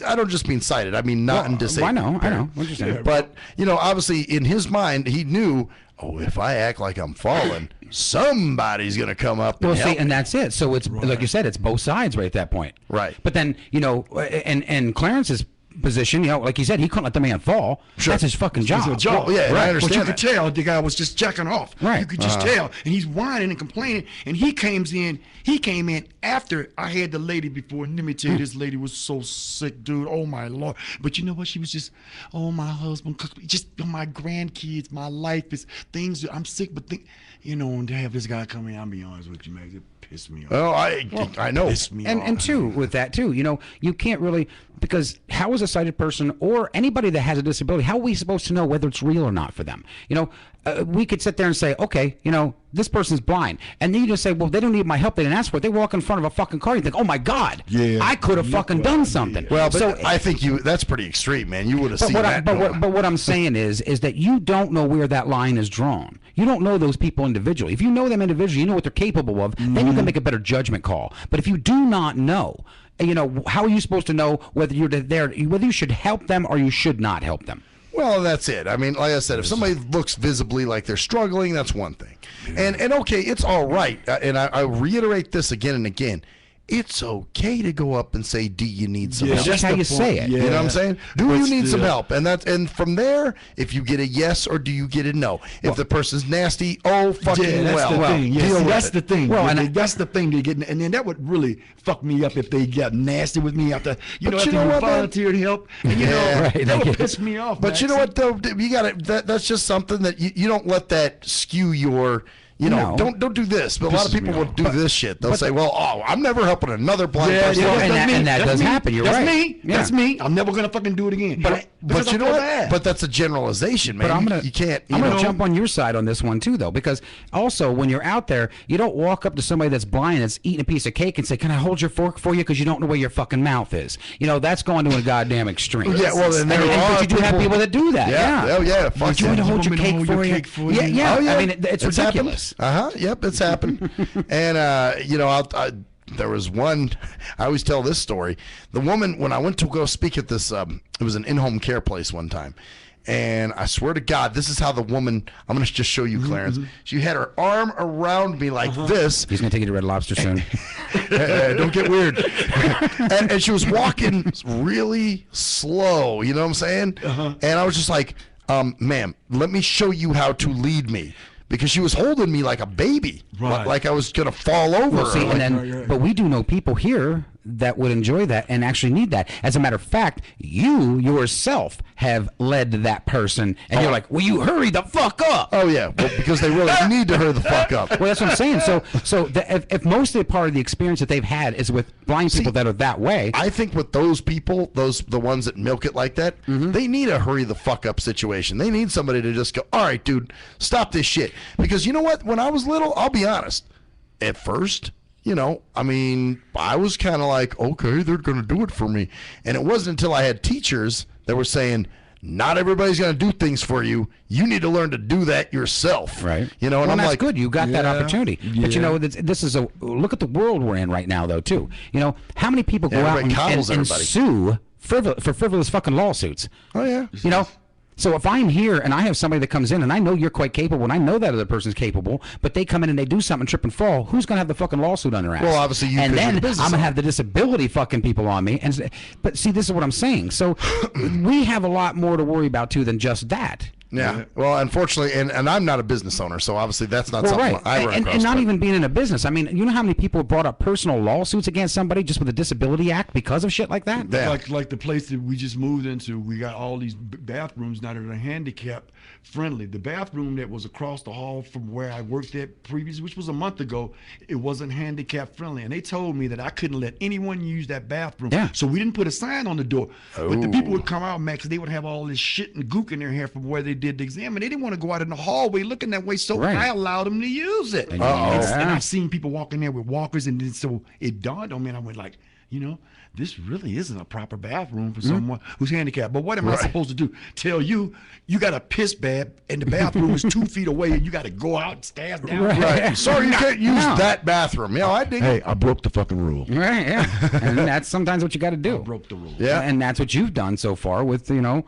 I don't just mean sighted. I mean not in disabled. I know. What you're saying. But obviously in his mind, he knew. Oh, if I act like I'm falling, somebody's gonna come up. And help me. And that's it. So it's like you said, it's both sides right at that point. Right. But then and Clarence's position, like you said, he couldn't let the man fall. Sure. That's his fucking job. It's a job. Well, yeah, right. I understand. But you could tell the guy was just jacking off. Right. You could just tell, and he's whining and complaining. And he came in after I had the lady before. And let me tell you, this lady was so sick, dude. Oh my Lord. But you know what? She was just, oh, my husband cooked me. Just my grandkids, my life is things. I'm sick, but and to have this guy come in, I'll be honest with you, man, it pissed me off. Oh, I know. Pissed me off. And two, with that too, you can't really, because how is a sighted person or anybody that has a disability, how are we supposed to know whether it's real or not for them? We could sit there and say, okay, this person's blind, and then you just say, well, they don't need my help, they didn't ask for it. They walk in front of a fucking car, you think, oh my God, I could have fucking done something. Yeah. Well, but I think that's pretty extreme, man. You would have seen that. But what I'm saying is that you don't know where that line is drawn. You don't know those people individually. If you know them individually, you know what they're capable of, then you can make a better judgment call. But if you do not know, how are you supposed to know whether whether you should help them or you should not help them? Well, that's it. I mean, like I said, if somebody looks visibly like they're struggling, that's one thing. And okay, it's all right. And I reiterate this again and again. It's okay to go up and say, do you need some help? That's how you say it. You know what I'm saying? Do you need some help? And from there, if you get a yes or do you get a no? If the person's nasty, that's the thing. That's the thing. Well, that's the thing they get, and then that would really fuck me up if they got nasty with me after you volunteered help. And, that would piss me off. But you know what though? You got to. That's just something that you don't let that skew your. Don't do this. But a lot of people will do this shit. They'll say, well, I'm never helping another blind person. And that does happen. You're right. Me. Yeah. That's me. I'm never going to fucking do it again. But you know what? But that's a generalization, man. But you can't. I'm going to jump on your side on this one, too, though, because also when you're out there, you don't walk up to somebody that's blind that's eating a piece of cake and say, can I hold your fork for you? Because you don't know where your fucking mouth is. That's going to a goddamn extreme. Yeah, well, then but you do have people that do that. Yeah. Oh, yeah. Would you want to hold your cake for you? Yeah. I mean, it's ridiculous. Yep. It's happened. And there was one, I always tell this story. The woman, when I went to go speak at this, it was an in-home care place one time, and I swear to God, this is how the woman, I'm going to just show you, Clarence. She had her arm around me like this. He's going to take you to Red Lobster soon. Don't get weird. and she was walking really slow, you know what I'm saying? And I was just like, ma'am, let me show you how to lead me. Because she was holding me like a baby, like I was gonna fall over. But we do know people here that would enjoy that and actually need that. As a matter of fact, you yourself have led that person, and you're like, "Will you hurry the fuck up?" Oh yeah, well, because they really need to hurry the fuck up. Well, that's what I'm saying. So if most of the part of the experience that they've had is with blind people that are that way, I think with those people, the ones that milk it like that, they need a hurry the fuck up situation. They need somebody to just go, "All right, dude, stop this shit." Because you know what? When I was little, I'll be honest. At first, I was kind of like, okay, they're going to do it for me. And it wasn't until I had teachers that were saying, not everybody's going to do things for you. You need to learn to do that yourself. Right. And I'm that's like, good. You got that opportunity. Yeah. But this is look at the world we're in right now, though, too. How many people go out and sue for frivolous fucking lawsuits? Oh, yeah. So if I'm here and I have somebody that comes in and I know you're quite capable and I know that other person's capable, but they come in and they do something, trip and fall, who's going to have the fucking lawsuit on their ass? Well, obviously you. And then I'm going to have the disability fucking people on me. But see, this is what I'm saying. So we have a lot more to worry about too than just that. Yeah. Well, unfortunately, and I'm not a business owner, so obviously that's not something I run across. And not even being in a business. I mean, you know how many people brought up personal lawsuits against somebody just with the Disability Act because of shit like that? Yeah. Like the place that we just moved into, we got all these bathrooms now that are handicap friendly. The bathroom that was across the hall from where I worked at previously, which was a month ago, it wasn't handicap friendly. And they told me that I couldn't let anyone use that bathroom. Yeah. So we didn't put a sign on the door. But the people would come out, Max, they would have all this shit and gook in their hair from where they did the exam. And they didn't want to go out in the hallway looking that way, so I allowed them to use it. And I've seen people walk in there with walkers, and then so it dawned on me, and I went like, you know, this really isn't a proper bathroom for someone who's handicapped. But what am I supposed to do? Tell you, you got a piss bad, and the bathroom is 2 feet away, and you got to go out and stand down. Right. Sorry, you can't use that bathroom. Yeah, I dig. Hey, I broke the fucking rule. Right, yeah. And that's sometimes what you got to do. I broke the rule. Yeah. And that's what you've done so far with, you know,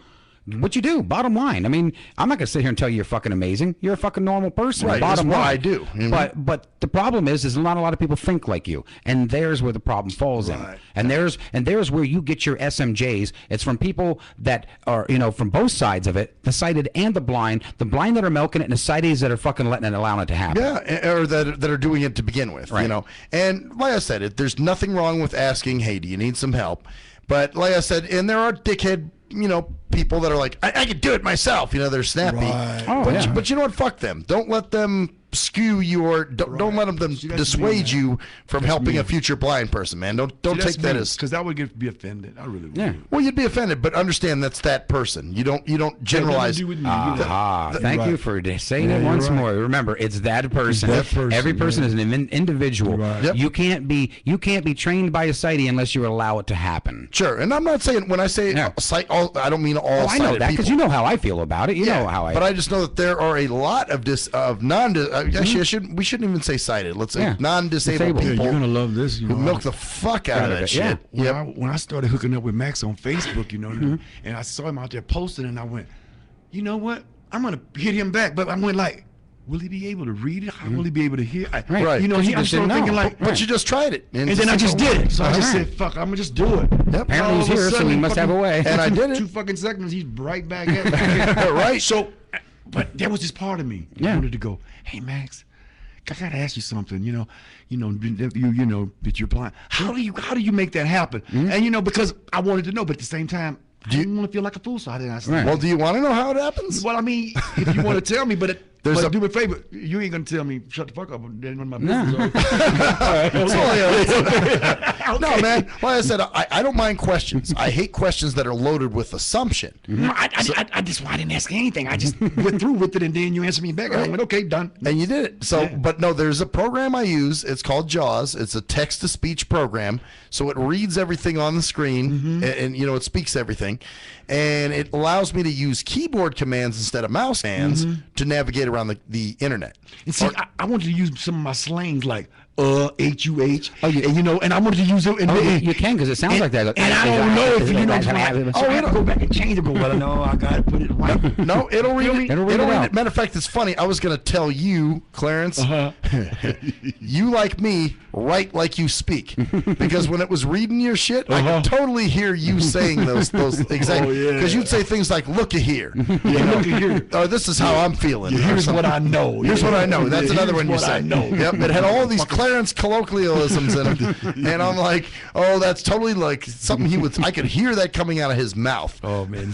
what you do. Bottom line. I mean, I'm not going to sit here and tell you you're fucking amazing. You're a fucking normal person. Right. Bottom That's line. what I do. Mm-hmm. But the problem is not a lot of people think like you, and there's where the problem falls in. And there's where you get your SMJs. It's from people that are, you know, from both sides of it, the sighted and the blind that are milking it, and the sighties that are fucking letting it, allowing it to happen. Yeah, or that are doing it to begin with. Right. You know, and like I said, there's nothing wrong with asking, hey, do you need some help? But like I said, and there are dickhead, you know, people that are like, I can do it myself. You know, they're snappy. Right. But you know what? Fuck them. Don't let them skew you, or don't let them dissuade you from helping a future blind person, man. Don't take that as, because that would be offended. I really would. Yeah. Well, you'd be offended, but understand that's that person. You don't generalize. Thank you for saying it once more. Remember, it's that person. Every person is an individual. Right. Yep. You can't be trained by a sighty unless you allow it to happen. Sure, and I'm not saying when I say I don't mean all I sighted know that because people. you know how I feel about it. You know how I. But I just know that there are a lot of actually, we shouldn't even say sighted. Let's say non-disabled people. Yeah, you're gonna love this. You know, who milk the fuck out of that shit. When I started hooking up with Max on Facebook, you know, and I saw him out there posting, and I went, you know what? I'm gonna hit him back. But I went like, will he be able to read it? How will he be able to hear? Right. You know, I'm still thinking like, but you just tried it, and then I just did it. So I just said, fuck, I'm gonna just do it. Yep. Apparently he's here, so he must have a way. And I did it. 2 fucking seconds, he's right back at me. Right. So, but there was this part of me that wanted to go, hey Max, I gotta ask you something. You know, that you're blind. How do you make that happen? And you know, because I wanted to know, but at the same time, I didn't want to feel like a fool, so I didn't ask. Well, do you want to know how it happens? Well, I mean, if you want to tell me, but do me a favor. You ain't gonna tell me shut the fuck up. That ain't none of my business. No, man. Like I said, I don't mind questions. I hate questions that are loaded with assumption. No, I didn't ask anything. I just went through with it, and then you answered me back. And I went, okay, done. And you did it. So, but no, there's a program I use. It's called JAWS. It's a text-to-speech program. So it reads everything on the screen, and you know, it speaks everything, and it allows me to use keyboard commands instead of mouse commands to navigate around the internet. And see, I wanted to use some of my slangs like H-U-H, and you know, and I wanted to use it. And you can because it sounds like that. And I don't know if you know. I have to go back and change it. But well, no, I got to put it right. No, it'll read It'll read it it. out. Matter of fact, it's funny. I was going to tell you, Clarence, you like me, write like you speak, because when it was reading your shit, I could totally hear you saying those exactly. Because you'd say things like, "Looky here," Look here. or "This is how I'm feeling." Here's what I know. Here's what I know. That's another one you Here's what said. I know. Yep, it had all these Clarence colloquialisms in it, and I'm like, oh, that's totally like something I could hear that coming out of his mouth. Oh man,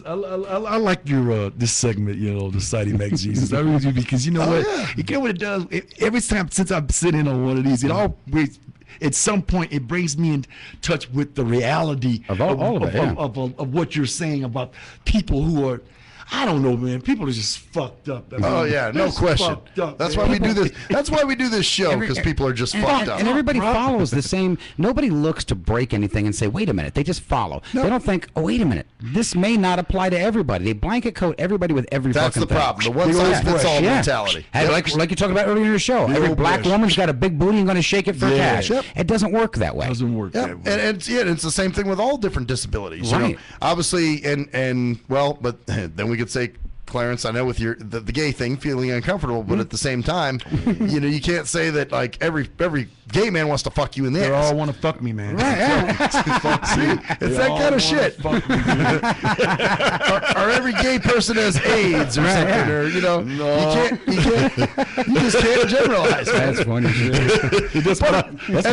I like your this segment, you know, the Sighty Mac Jesus. I really do, because you know what? You get what it does. Every time since I've sitting on one of these, it always, at some point, it brings me in touch with the reality of what you're saying about people who are, I don't know, man. People are just fucked up. I mean, no question. That's why we do this. That's why we do this show, because people are just fucked up. And everybody follows the same. Nobody looks to break anything and say, "Wait a minute." They just follow. No. They don't think, "Oh, wait a minute. This may not apply to everybody." They blanket coat everybody with every That's fucking thing. That's the problem. The one size fits all mentality. Like you talked about earlier in your show. Every black woman's got a big booty and going to shake it for cash. Yep. It doesn't work that way. It doesn't work that way. And it's the same thing with all different disabilities. Right. You know, obviously, and well, but then we could say, Clarence, I know with the gay thing, feeling uncomfortable, but at the same time, you can't say that like every gay man wants to fuck you in the They ass. all want to fuck me, man. Right, it's that kind of shit. or every gay person has AIDS or something, or you just can't generalize. That's funny shit. That's what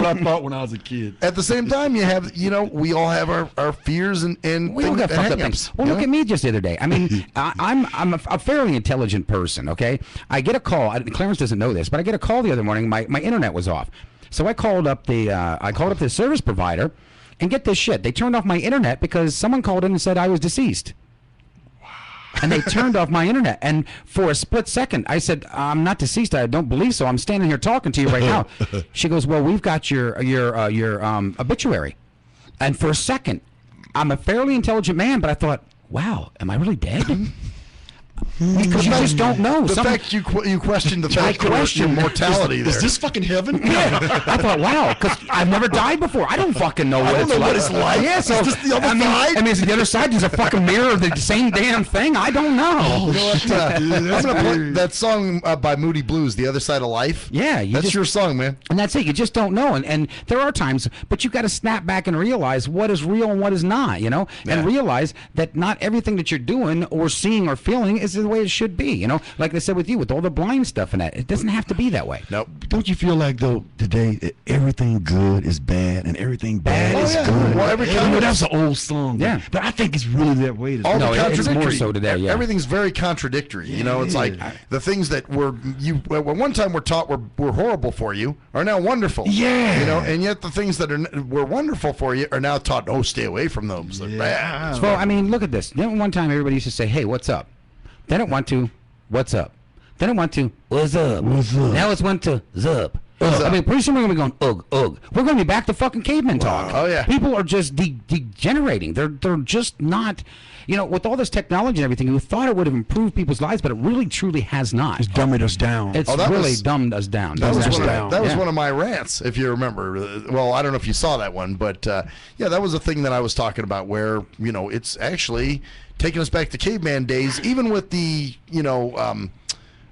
I thought when I was a kid. At the same time, you have, we all have our fears and we all got fucked up hang-ups, things. Well, look at me just the other day. I mean, I'm a fairly intelligent person. Okay, I get a call. Clarence doesn't know this, but I get a call the other morning. My internet was off, so I called up the service provider, and get this shit. They turned off my internet because someone called in and said I was deceased. And they turned off my internet. And for a split second, I said, I'm not deceased. I don't believe so. I'm standing here talking to you right now. She goes, well, we've got your obituary. And for a second, I'm a fairly intelligent man, but I thought, wow, am I really dead? Because you just don't know. The fact you questioned the fact of your mortality there. Is this fucking heaven? Yeah. I thought, wow, because I've never died before. I don't fucking know what it's like. Yeah, so, is this the other side? I mean, is it the other side? There's a fucking mirror of the same damn thing? I don't know. I'm going to play that song by Moody Blues, The Other Side of Life. Yeah. That's your song, man. And that's it. You just don't know. And there are times, but you got to snap back and realize what is real and what is not, and realize that not everything that you're doing or seeing or feeling is the way it should be, like I said with you, with all the blind stuff and that. It doesn't have to be that way. Nope. Don't you feel like, though, today, that everything good is bad and everything bad is good? Well, that's an old song. Yeah. But I think it's really that way. It's more so today, yeah. Everything's very contradictory. It's like the things that one time were taught were horrible for you are now wonderful. Yeah. And yet the things that were wonderful for you are now taught, stay away from those. They're bad. So, I mean, look at this. Then one time everybody used to say, hey, what's up? Then it went to, what's up? Then it went to, what's up? What's up? Now it's went to, zup. I mean, pretty soon we're going to be going, ugh, ugh. We're going to be back to fucking caveman talk. Oh, yeah. People are just degenerating. They're just not, with all this technology and everything, you thought it would have improved people's lives, but it really, truly has not. It's dumbed us down. It's really dumbed us down. That was one of my rants, if you remember. Well, I don't know if you saw that one, but that was a thing that I was talking about where, it's actually taking us back to caveman days, even with the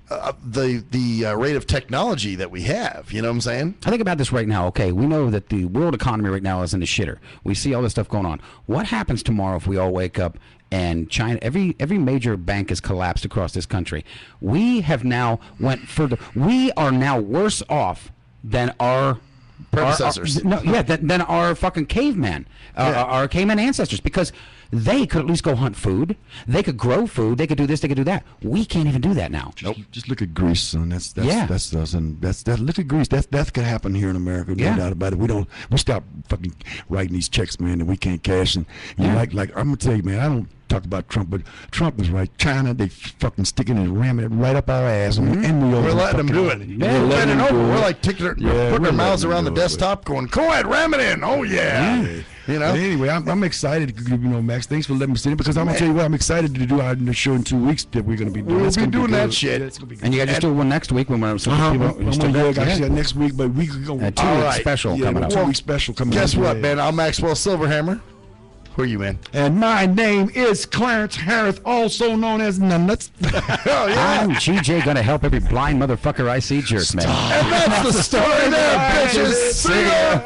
rate of technology that we have. You know what I'm saying? I think about this right now. Okay, we know that the world economy right now is in the shitter. We see all this stuff going on. What happens tomorrow if we all wake up and China, every major bank has collapsed across this country? We have now went further. We are now worse off than our predecessors. Than our fucking caveman, our caveman ancestors, because they could at least go hunt food. They could grow food. They could do this. They could do that. We can't even do that now. Just look at Greece, son. That's us, and look at Greece. That could happen here in America. No doubt about it. We stop fucking writing these checks, man, that we can't cash. And like I'm gonna tell you, man, I don't talk about Trump, but Trump is right. China, they fucking sticking and ramming it right up our ass, and we're letting them do it. We're letting over. We're like putting our mouths around the desktop, going, "Go ahead, ram it in." Oh yeah. But anyway, I'm excited, Max. Thanks for letting me sit in, because I'm gonna tell you what, I'm excited to do our show in 2 weeks that we're gonna be doing. We'll be doing that shit. And you guys just do one next week when we're next week, but we could go a 2-week special coming up. 2-week special coming up. Guess what, man? I'm Maxwell Silverhammer. Who are you, man? And my name is Clarence Harris, also known as Nunuts. I'm GJ, gonna help every blind motherfucker I see jerk, man. And that's the story there, bitches. See ya.